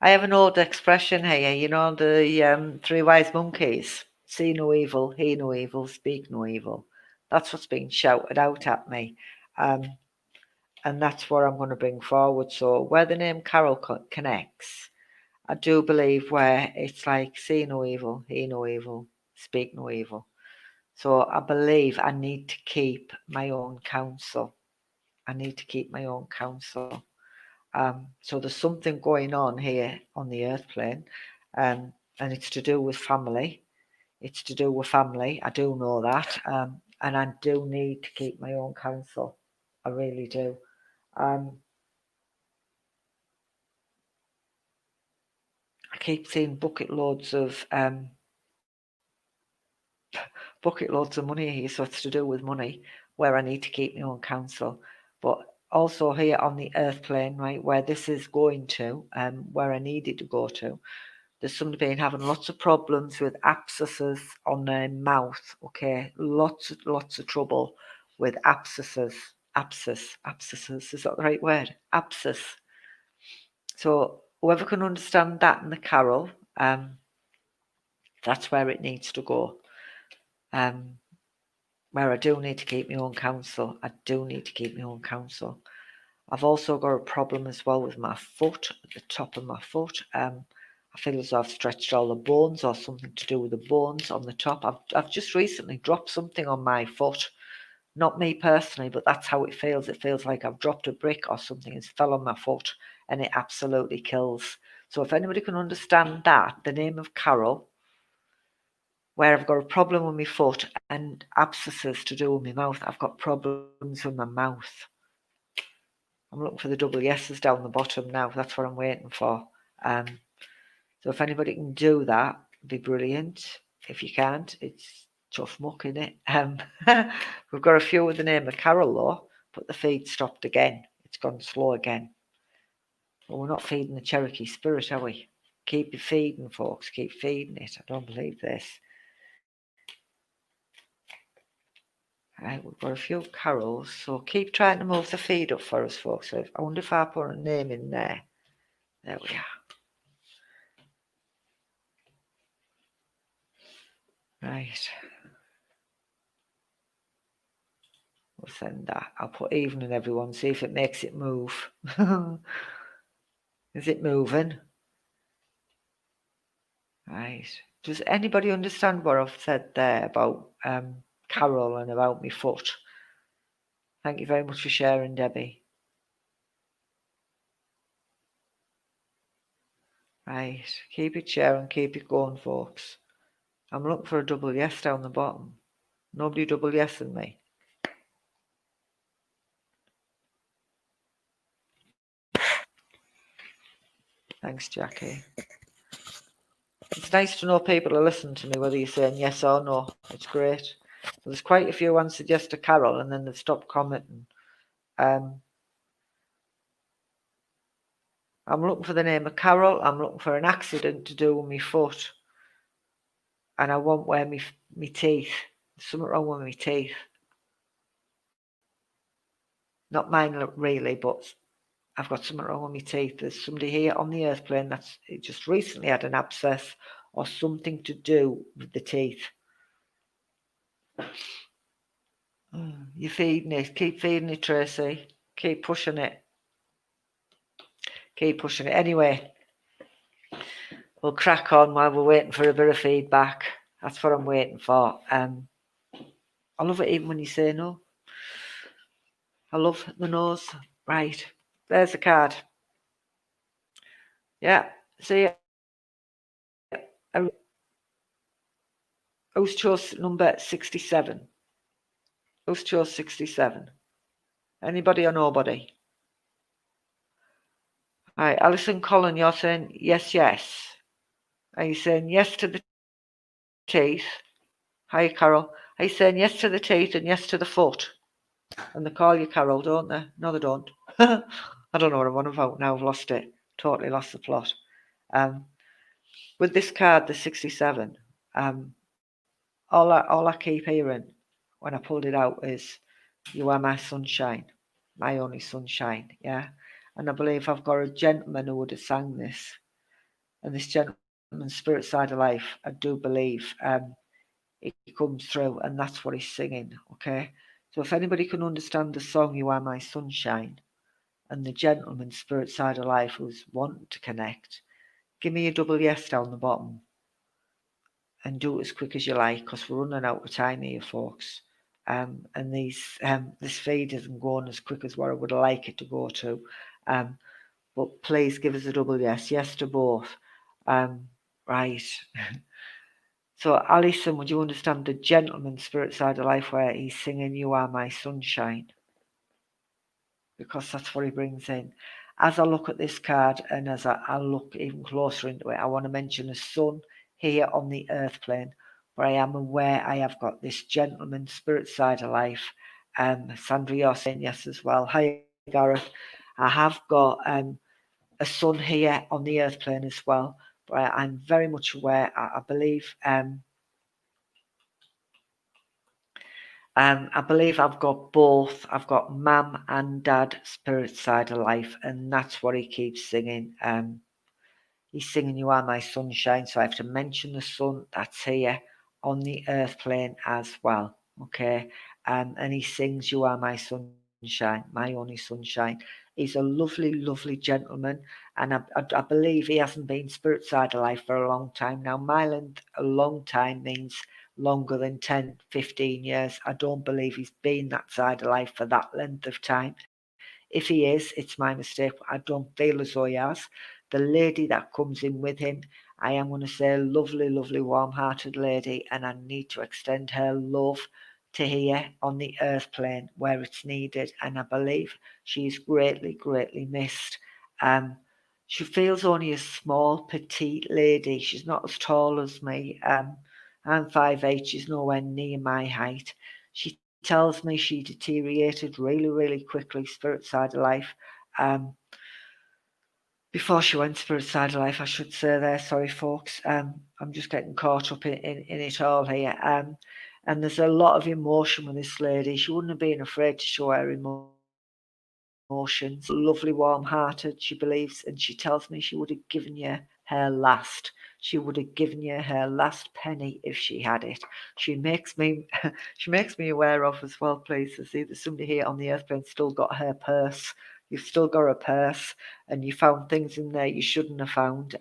have an old expression here, you know, the three wise monkeys. See no evil, hear no evil, speak no evil. That's what's being shouted out at me. Um, and that's what I'm going to bring forward. So where the name Carol connects, I do believe where it's like see no evil, hear no evil, speak no evil. So I believe I need to keep my own counsel. I need to keep my own counsel. So there's something going on here on the earth plane, and it's to do with family. It's to do with family. I do know that, and I do need to keep my own counsel. I really do. Um, keep seeing bucket loads of money here, so it's to do with money, where I need to keep my own counsel. But also here on the earth plane, right, where this is going to, where I need it to go to, there's somebody been having lots of problems with abscesses on their mouth, okay? Lots of trouble with abscesses. Abscesses, is that the right word? Abscess. So whoever can understand that in the carol, that's where it needs to go. Where I do need to keep my own counsel. I do need to keep my own counsel. I've also got a problem as well with my foot, at the top of my foot. I feel as though I've stretched all the bones, or something to do with the bones on the top. I've just recently dropped something on my foot. Not me personally, but that's how it feels. It feels like I've dropped a brick or something has fell on my foot, and it absolutely kills. So if anybody can understand that, the name of Carol, where I've got a problem with my foot and abscesses to do with my mouth, I've got problems with my mouth. I'm looking for the double yeses down the bottom now. That's what I'm waiting for. So if anybody can do that, it'd be brilliant. If you can't, it's tough muck, innit? We've got a few with the name of Carol though, but the feed stopped again. It's gone slow again. Well, we're not feeding the Cherokee spirit, are we? Keep it feeding, folks. Keep feeding it. I don't believe this. Right, we've got a few carols, so keep trying to move the feed up for us, folks. I wonder if I put a name in there. There we are. Right. We'll send that. I'll put even in everyone, see if it makes it move. Is it moving? Right. Does anybody understand what I've said there about Carol and about my foot? Thank you very much for sharing, Debbie. Right. Keep it sharing, keep it going, folks. I'm looking for a double yes down the bottom. Nobody double yesing me. Thanks, Jackie. It's nice to know people are listening to me, whether you're saying yes or no. It's great. There's quite a few answered yes to Carol, and then they've stopped commenting. I'm looking for the name of Carol. I'm looking for an accident to do with my foot, and I want where my teeth. There's something wrong with my teeth. Not mine really, but I've got something wrong with my teeth. There's somebody here on the earth plane that's just recently had an abscess or something to do with the teeth. You're feeding it. Keep feeding it, Tracy. Keep pushing it. Keep pushing it. Anyway, we'll crack on while we're waiting for a bit of feedback. That's what I'm waiting for. I love it even when you say no. I love the no's. Right. There's the card. Yeah. See, who's chose number 67? Who's chose 67? Anybody or nobody? Right, Alison Collin, you're saying yes, yes. Are you saying yes to the teeth? Hi, Carol. Are you saying yes to the teeth and yes to the foot? And they call you Carol, don't they? No, they don't. I don't know what I'm on about now. I've lost it. Totally lost the plot. With this card, the 67, all I keep hearing when I pulled it out is, "You are my sunshine, my only sunshine." Yeah, and I believe I've got a gentleman who would have sang this, and this gentleman's spirit side of life, I do believe, it comes through, and that's what he's singing. Okay, so if anybody can understand the song "You Are My Sunshine" and the gentleman's spirit side of life who's wanting to connect, give me a double yes down the bottom. And do it as quick as you like, because we're running out of time here, folks. And this feed isn't going as quick as what I would like it to go to. But please give us a double yes. Yes to both. Right. So Alison, would you understand the gentleman's spirit side of life where he's singing "You Are My Sunshine"? Because that's what he brings in. as I look at this card and as I look even closer into it, I want to mention a sun here on the earth plane, where I am aware I have got this gentleman spirit side of life. Sandra, you're saying yes as well. Hi, Gareth. I have got a sun here on the earth plane as well, but I'm very much aware. I believe I've got both. I've got mum and dad spirit side of life, and that's what he keeps singing. He's singing "You Are My Sunshine," so I have to mention the sun that's here on the earth plane as well. Okay, and he sings "You Are My Sunshine, My Only Sunshine." He's a lovely, lovely gentleman, and I believe he hasn't been spirit side of life for a long time now. My length, a long time means longer than 10, 15 years. I don't believe he's been that side of life for that length of time. If he is, it's my mistake. I don't feel as though he has. The lady that comes in with him, I am going to say lovely, lovely, warm-hearted lady, and I need to extend her love to here on the earth plane where it's needed, and I believe she's greatly, greatly missed. Um, she feels only a small, petite lady. She's not as tall as me. I'm 5'8". She's nowhere near my height. She tells me she deteriorated really, really quickly, spirit side of life. Before she went spirit side of life, I should say there. Sorry, folks. I'm just getting caught up in it all here. And there's a lot of emotion with this lady. She wouldn't have been afraid to show her emotions. Lovely, warm-hearted, she believes, and she tells me she would have given you her last. She would have given you her last penny if she had it. She makes me, she makes me aware of as well, please. I see there's somebody here on the earth plane still got her purse. You've still got a purse, and you found things in there you shouldn't have found.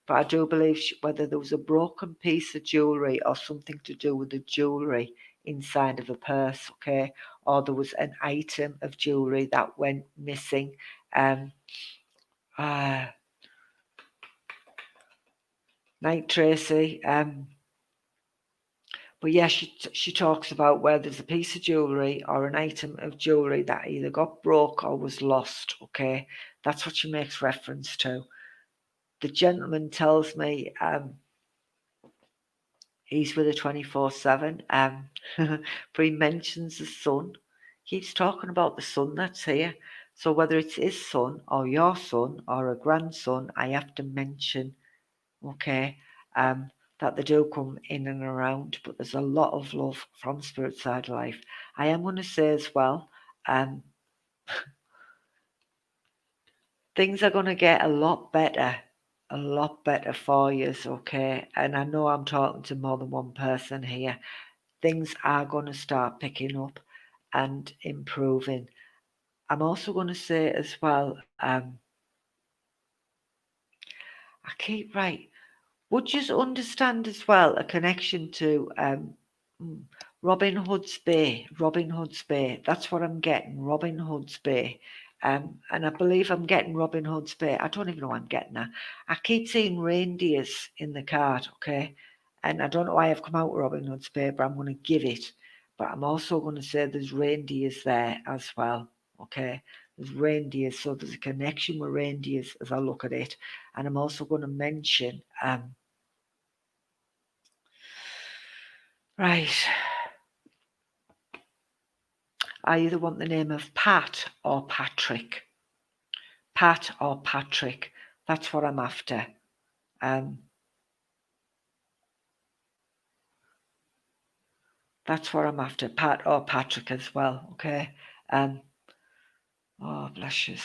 But I do believe whether there was a broken piece of jewellery or something to do with the jewellery inside of a purse, okay, or there was an item of jewellery that went missing. Uh, Night Tracy. But yeah, she talks about where there's a piece of jewellery or an item of jewellery that either got broke or was lost. Okay, that's what she makes reference to. The gentleman tells me he's with her 24/7. But he mentions the sun. Keeps talking about the sun that's here. So whether it's his son or your son or a grandson, I have to mention, okay, that they do come in and around, but there's a lot of love from Spirit Side Life. I am going to say as well, things are going to get a lot better for you, okay? And I know I'm talking to more than one person here. Things are going to start picking up and improving. I'm also going to say as well, I keep right. Would you understand as well a connection to mm, Robin Hood's Bay? Robin Hood's Bay. That's what I'm getting. Robin Hood's Bay. And I believe I'm getting Robin Hood's Bay. I don't even know what I'm getting that. I keep seeing reindeers in the card, okay? And I don't know why I've come out with Robin Hood's Bay, but I'm going to give it. But I'm also going to say there's reindeers there as well, okay? There's reindeers, so there's a connection with reindeers as I look at it. And I'm also going to mention right. I either want the name of Pat or Patrick. Pat or Patrick. That's what I'm after. Um, that's what I'm after. Pat or Patrick as well. Okay. Um, oh, bless you.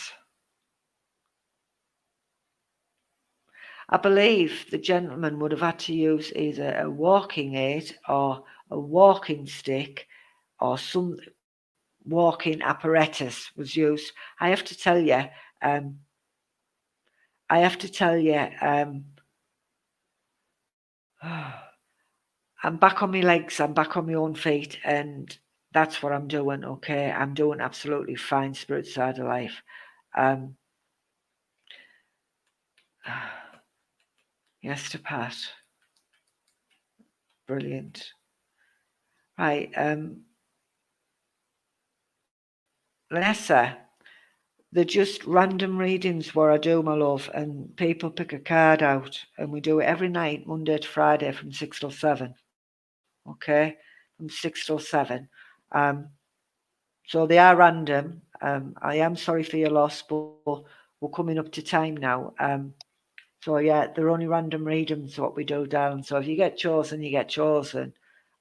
I believe the gentleman would have had to use either a walking aid or a walking stick or some walking apparatus was used. I have to tell you, um, I have to tell you, I'm back on my legs, I'm back on my own feet, and that's what I'm doing, okay? I'm doing absolutely fine, spirit side of life. Um, yes to Pat. Brilliant. Right, Vanessa, They're just random readings where I do, my love, and people pick a card out, and we do it every night, Monday to Friday from 6 till 7. Okay, from 6 till 7. Um, so they are random. I am sorry for your loss, but we're coming up to time now. So yeah, they're only random readings what we do, darling. So if you get chosen, you get chosen.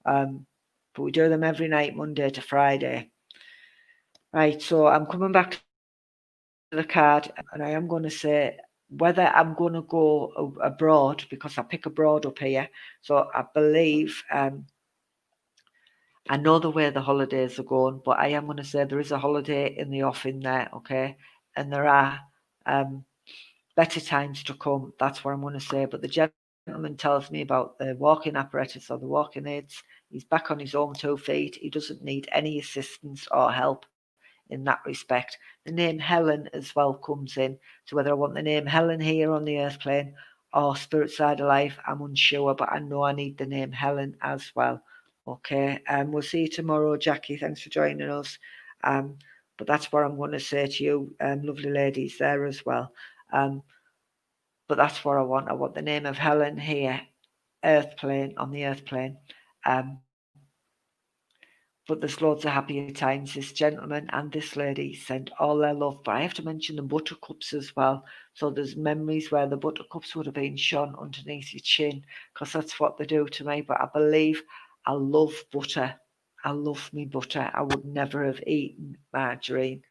Um, but we do them every night, Monday to Friday. Right, so I'm coming back to the card, and I am going to say whether I'm going to go abroad, because I pick abroad up here. So I believe, I know the way the holidays are going, but I am going to say there is a holiday in the offing there, okay? And there are um, better times to come. That's what I'm going to say. But the gentleman tells me about the walking apparatus or the walking aids. He's back on his own 2 feet. He doesn't need any assistance or help in that respect. The name Helen as well comes in. So whether I want the name Helen here on the earth plane or spirit side of life, I'm unsure, but I know I need the name Helen as well. Okay, we'll see you tomorrow, Jackie. Thanks for joining us. Um, but that's what I'm going to say to you, lovely ladies there as well. Um, but that's what I want. I want the name of Helen here, earth plane, on the earth plane. Um, but there's loads of happier times. This gentleman and this lady sent all their love. But I have to mention the buttercups as well. So there's memories where the buttercups would have been shone underneath your chin, because that's what they do to me. But I believe I love butter. I love me butter. I would never have eaten margarine.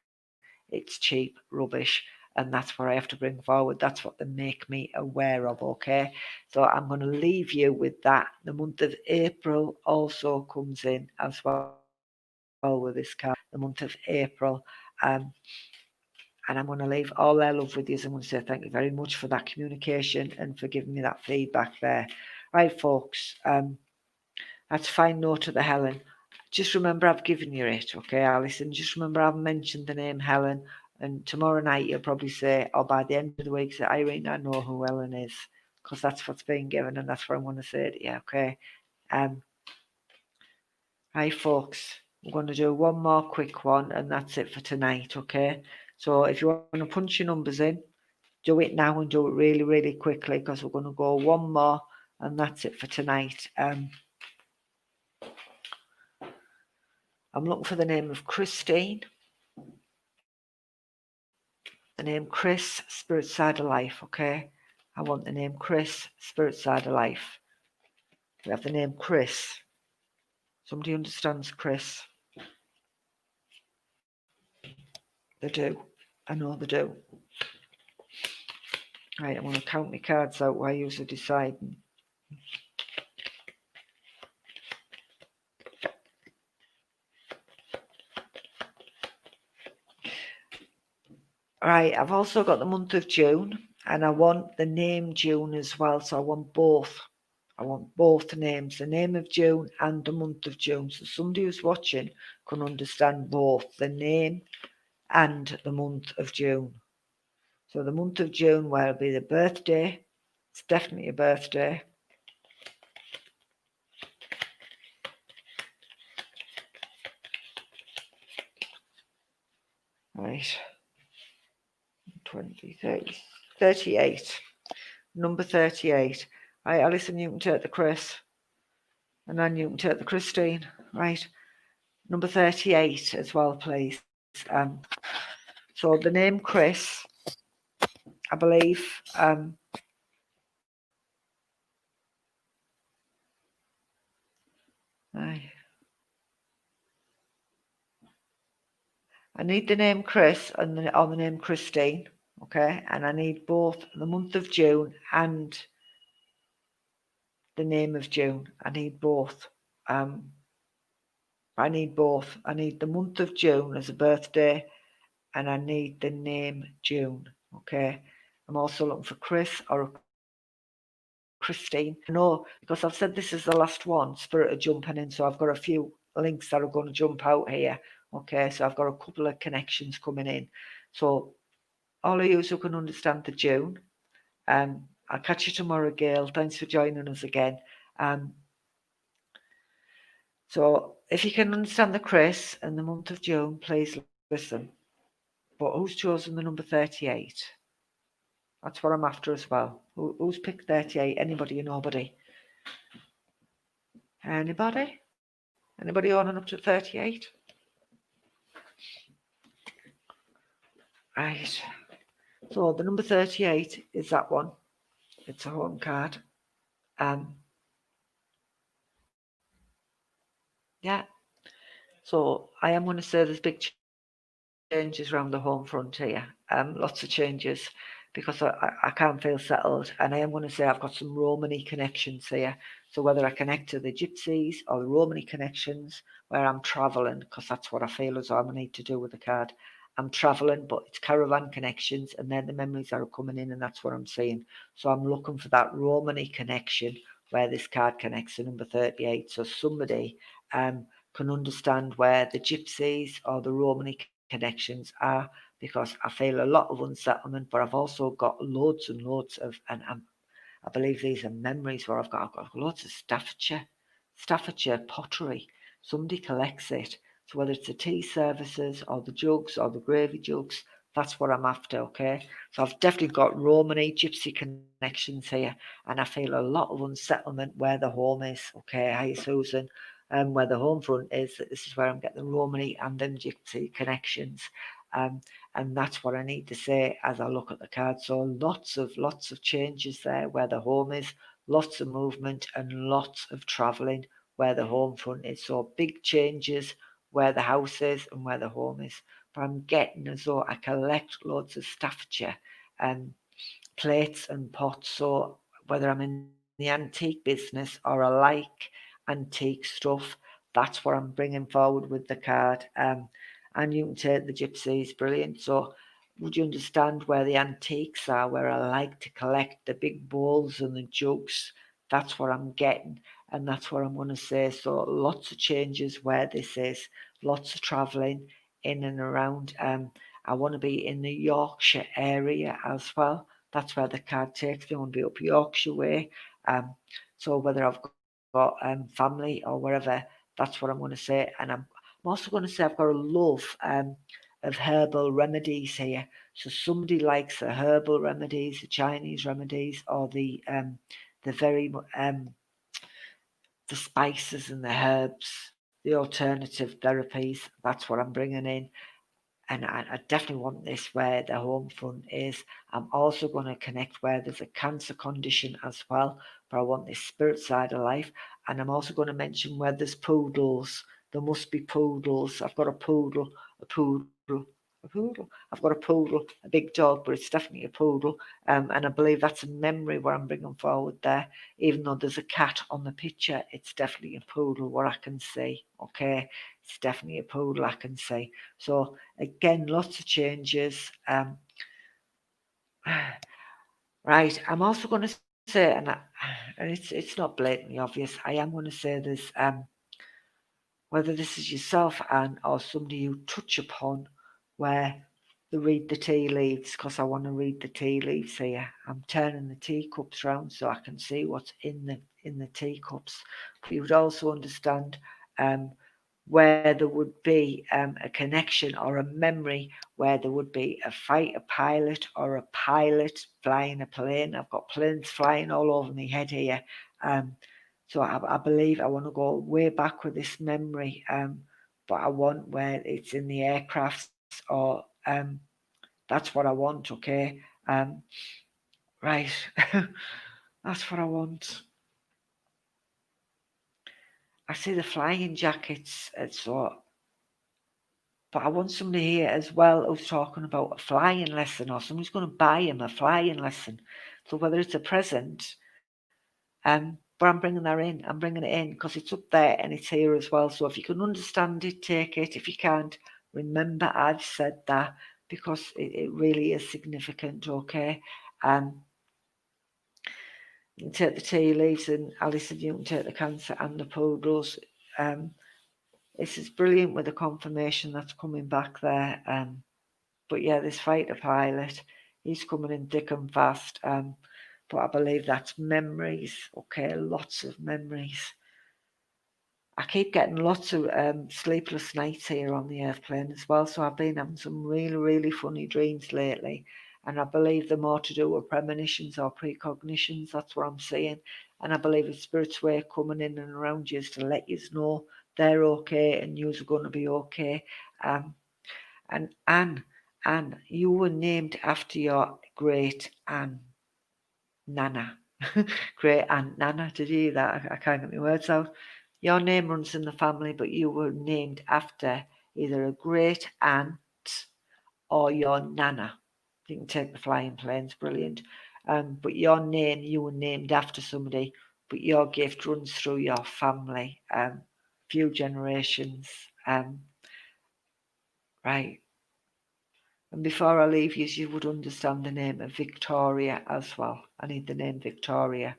It's cheap rubbish. And that's what I have to bring forward. That's what they make me aware of, okay? So I'm going to leave you with that. The month of April also comes in as well with this card. The month of April. Um, and I'm going to leave all their love with you. So I'm going to say thank you very much for that communication and for giving me that feedback there. Right, folks. That's fine note to the Helen. Just remember I've given you it, okay, Alison? Just remember I've mentioned the name Helen. And tomorrow night you'll probably say, or by the end of the week, say, Irene, I know who Helen is. Because that's what's being given and that's what I'm going to say to you, okay? Um, Hi, folks. I'm going to do one more quick one, and that's it for tonight, okay? So if you want to punch your numbers in, do it now and do it really, really quickly, because we're going to go one more, and that's it for tonight. I'm looking for the name of Christine, the name Chris, Spirit Side of Life, okay? I want the name Chris, Spirit Side of Life. We have the name Chris. Somebody understands Chris? They do. I know they do. Right, I'm going to count my cards out while you're deciding. Right, I've also got the month of June, and I want the name June as well, so I want both. I want both names, the name of June and the month of June, so somebody who's watching can understand both the name and the month of June. So the month of June will be the birthday. It's definitely a birthday. Right, 20, 30, 38. Number 38. Right, Alison, you can take the Chris. And then you can take the Christine. Right, number 38 as well, please. So the name Chris, I believe, I need the name Chris and or the name Christine, okay? And I need both the month of June and the name of June. I need both. I need both. I need the month of June as a birthday, and I need the name June, okay? I'm also looking for Chris or Christine. I know because I've said this is the last one, Spirit are jumping in, so I've got a few links that are going to jump out here. Okay, so I've got a couple of connections coming in. So all of you who can understand the June, I'll catch you tomorrow, Gail. Thanks for joining us again. So if you can understand the Chris and the month of June, please listen. But who's chosen the number 38? That's what I'm after as well. Who's picked 38? Anybody or nobody? Anybody? Anybody owning up to 38? Right. So the number 38 is that one. It's a home card. Um, yeah. So I am going to say there's big changes around the home front here. Lots of changes because I can't feel settled. And I am going to say I've got some Romany connections here. So whether I connect to the Gypsies or the Romany connections where I'm travelling, because that's what I feel as I need to do with the card. I'm travelling, but it's caravan connections, and then the memories are coming in, and that's what I'm seeing. So I'm looking for that Romany connection where this card connects to number 38. So somebody can understand where the Gypsies or the Romany connections are, because I feel a lot of unsettlement, but I've also got loads and loads of, and I believe these are memories where I've got loads of Staffordshire pottery. Somebody collects it. So whether it's the tea services or the jugs or the gravy jugs, that's what I'm after, okay? So I've definitely got Romany, Gypsy connections here, and I feel a lot of unsettlement where the home is, okay? Hi, Susan. Where the home front is, this is where I'm getting the Romany and then Gypsy connections. Um, and that's what I need to say as I look at the card. So lots of changes there where the home is, lots of movement and lots of travelling where the home front is. So big changes where the house is and where the home is. But I'm getting as though I collect loads of Staffordshire plates and pots. So whether I'm in the antique business or I like antique stuff, that's what I'm bringing forward with the card. And you can take the Gypsies, brilliant. So would you understand where the antiques are, where I like to collect the big bowls and the jugs? That's what I'm getting, and that's what I'm going to say. So lots of changes where this is, lots of travelling in and around. I want to be in the Yorkshire area as well. That's where the card takes me. I want to be up Yorkshire way. Um, so whether I've got family or wherever, that's what I'm going to say. And I'm also going to say I've got a love of herbal remedies here. So somebody likes the herbal remedies, the Chinese remedies, or the very the spices and the herbs, the alternative therapies. That's what I'm bringing in. And I definitely want this where the home front is. I'm also going to connect where there's a cancer condition as well, but I want this spirit side of life. And I'm also going to mention where there's poodles. There must be poodles. I've got a poodle, a poodle, a poodle. I've got a poodle, a big dog, but it's definitely a poodle. And I believe that's a memory where I'm bringing forward there. Even though there's a cat on the picture, it's definitely a poodle where I can see. Okay, it's definitely a poodle I can see. So again, lots of changes. Right, I'm also going to say, and it's not blatantly obvious. I am going to say there's whether this is yourself and or somebody you touch upon where they read the tea leaves, because I want to read the tea leaves here. I'm turning the teacups round so I can see what's in the teacups. But you would also understand um, where there would be a connection or a memory where there would be a fighter pilot or a pilot flying a plane. I've got planes flying all over my head here. Um, so I believe I want to go way back with this memory, but I want where it's in the aircrafts or that's what I want, okay? Right, that's what I want. I see the flying jackets, so but I want somebody here as well who's talking about a flying lesson, or somebody's going to buy him a flying lesson. So whether it's a present, but I'm bringing that in. I'm bringing it in because it's up there and it's here as well. So if you can understand it, take it. If you can't, remember I've said that because it really is significant. Okay, you can take the tea leaves, and Alice said you can take the cancer and the poodles. This is brilliant with the confirmation that's coming back there. But yeah, this fighter pilot, he's coming in thick and fast. But I believe that's memories. Okay, lots of memories. I keep getting lots of sleepless nights here on the airplane as well. So I've been having some really, really funny dreams lately. And I believe they're more to do with premonitions or precognitions. That's what I'm seeing. And I believe it's spirits way coming in and around you to let you know they're okay and you're going to be okay. And Anne, you were named after your great Anne Nana. Great Aunt Nana. Did you hear that? I can't get my words out. Your name runs in the family, but you were named after either a great aunt or your nana. You can take the flying planes, brilliant. But your name, you were named after somebody, but your gift runs through your family, few generations. Right. And before I leave you, you would understand the name of Victoria as well. I need the name Victoria.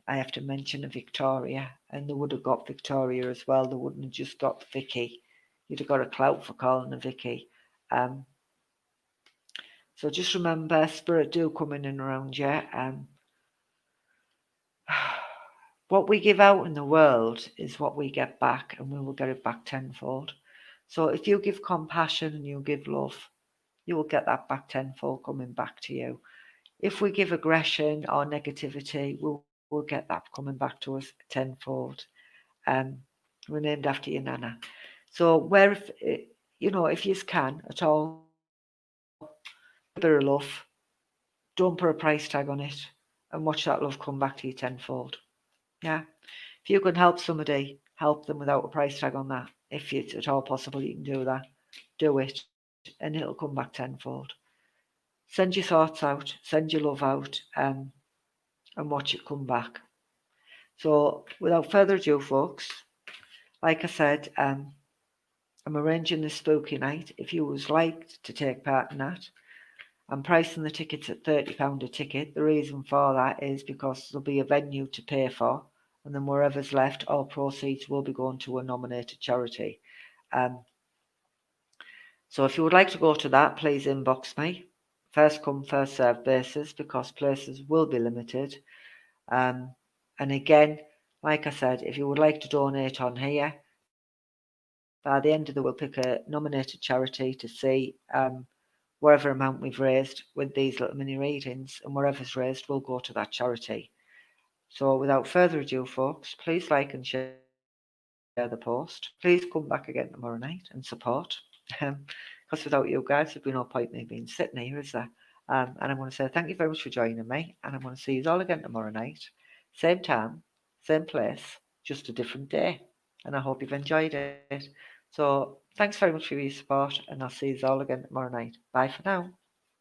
I have to mention a Victoria, and they would have got Victoria as well. They wouldn't have just got Vicky. You'd have got a clout for calling her Vicky. Um, so just remember, spirit do come in and around you. What we give out in the world is what we get back, and we will get it back tenfold. So if you give compassion and you give love, you will get that back tenfold coming back to you. If we give aggression or negativity, we'll get that coming back to us tenfold. Um, we're named after your nana. So where if if you can at all, give a bit of love. Don't put a price tag on it, and watch that love come back to you tenfold. Yeah. If you can help somebody, help them without a price tag on that. If it's at all possible, you can do that. Do it, and it'll come back tenfold. Send your thoughts out, send your love out, and watch it come back. So, without further ado, folks, like I said, I'm arranging this spooky night. If you would like to take part in that, I'm pricing the tickets at £30 a ticket. The reason for that is because there'll be a venue to pay for, and then wherever's left, all proceeds will be going to a nominated charity. So if you would like to go to that, please inbox me. First come, first served basis, because places will be limited. And again, like I said, if you would like to donate on here, by the end of the week, we'll pick a nominated charity to see whatever amount we've raised with these little mini readings, and whatever's raised will go to that charity. So without further ado, folks, please like and share the post. Please come back again tomorrow night and support. Because without you guys, there'd be no point in me being sitting here, is there? And I'm going to say thank you very much for joining me, and I'm going to see you all again tomorrow night. Same time, same place, just a different day. And I hope you've enjoyed it. So thanks very much for your support, and I'll see you all again tomorrow night. Bye for now.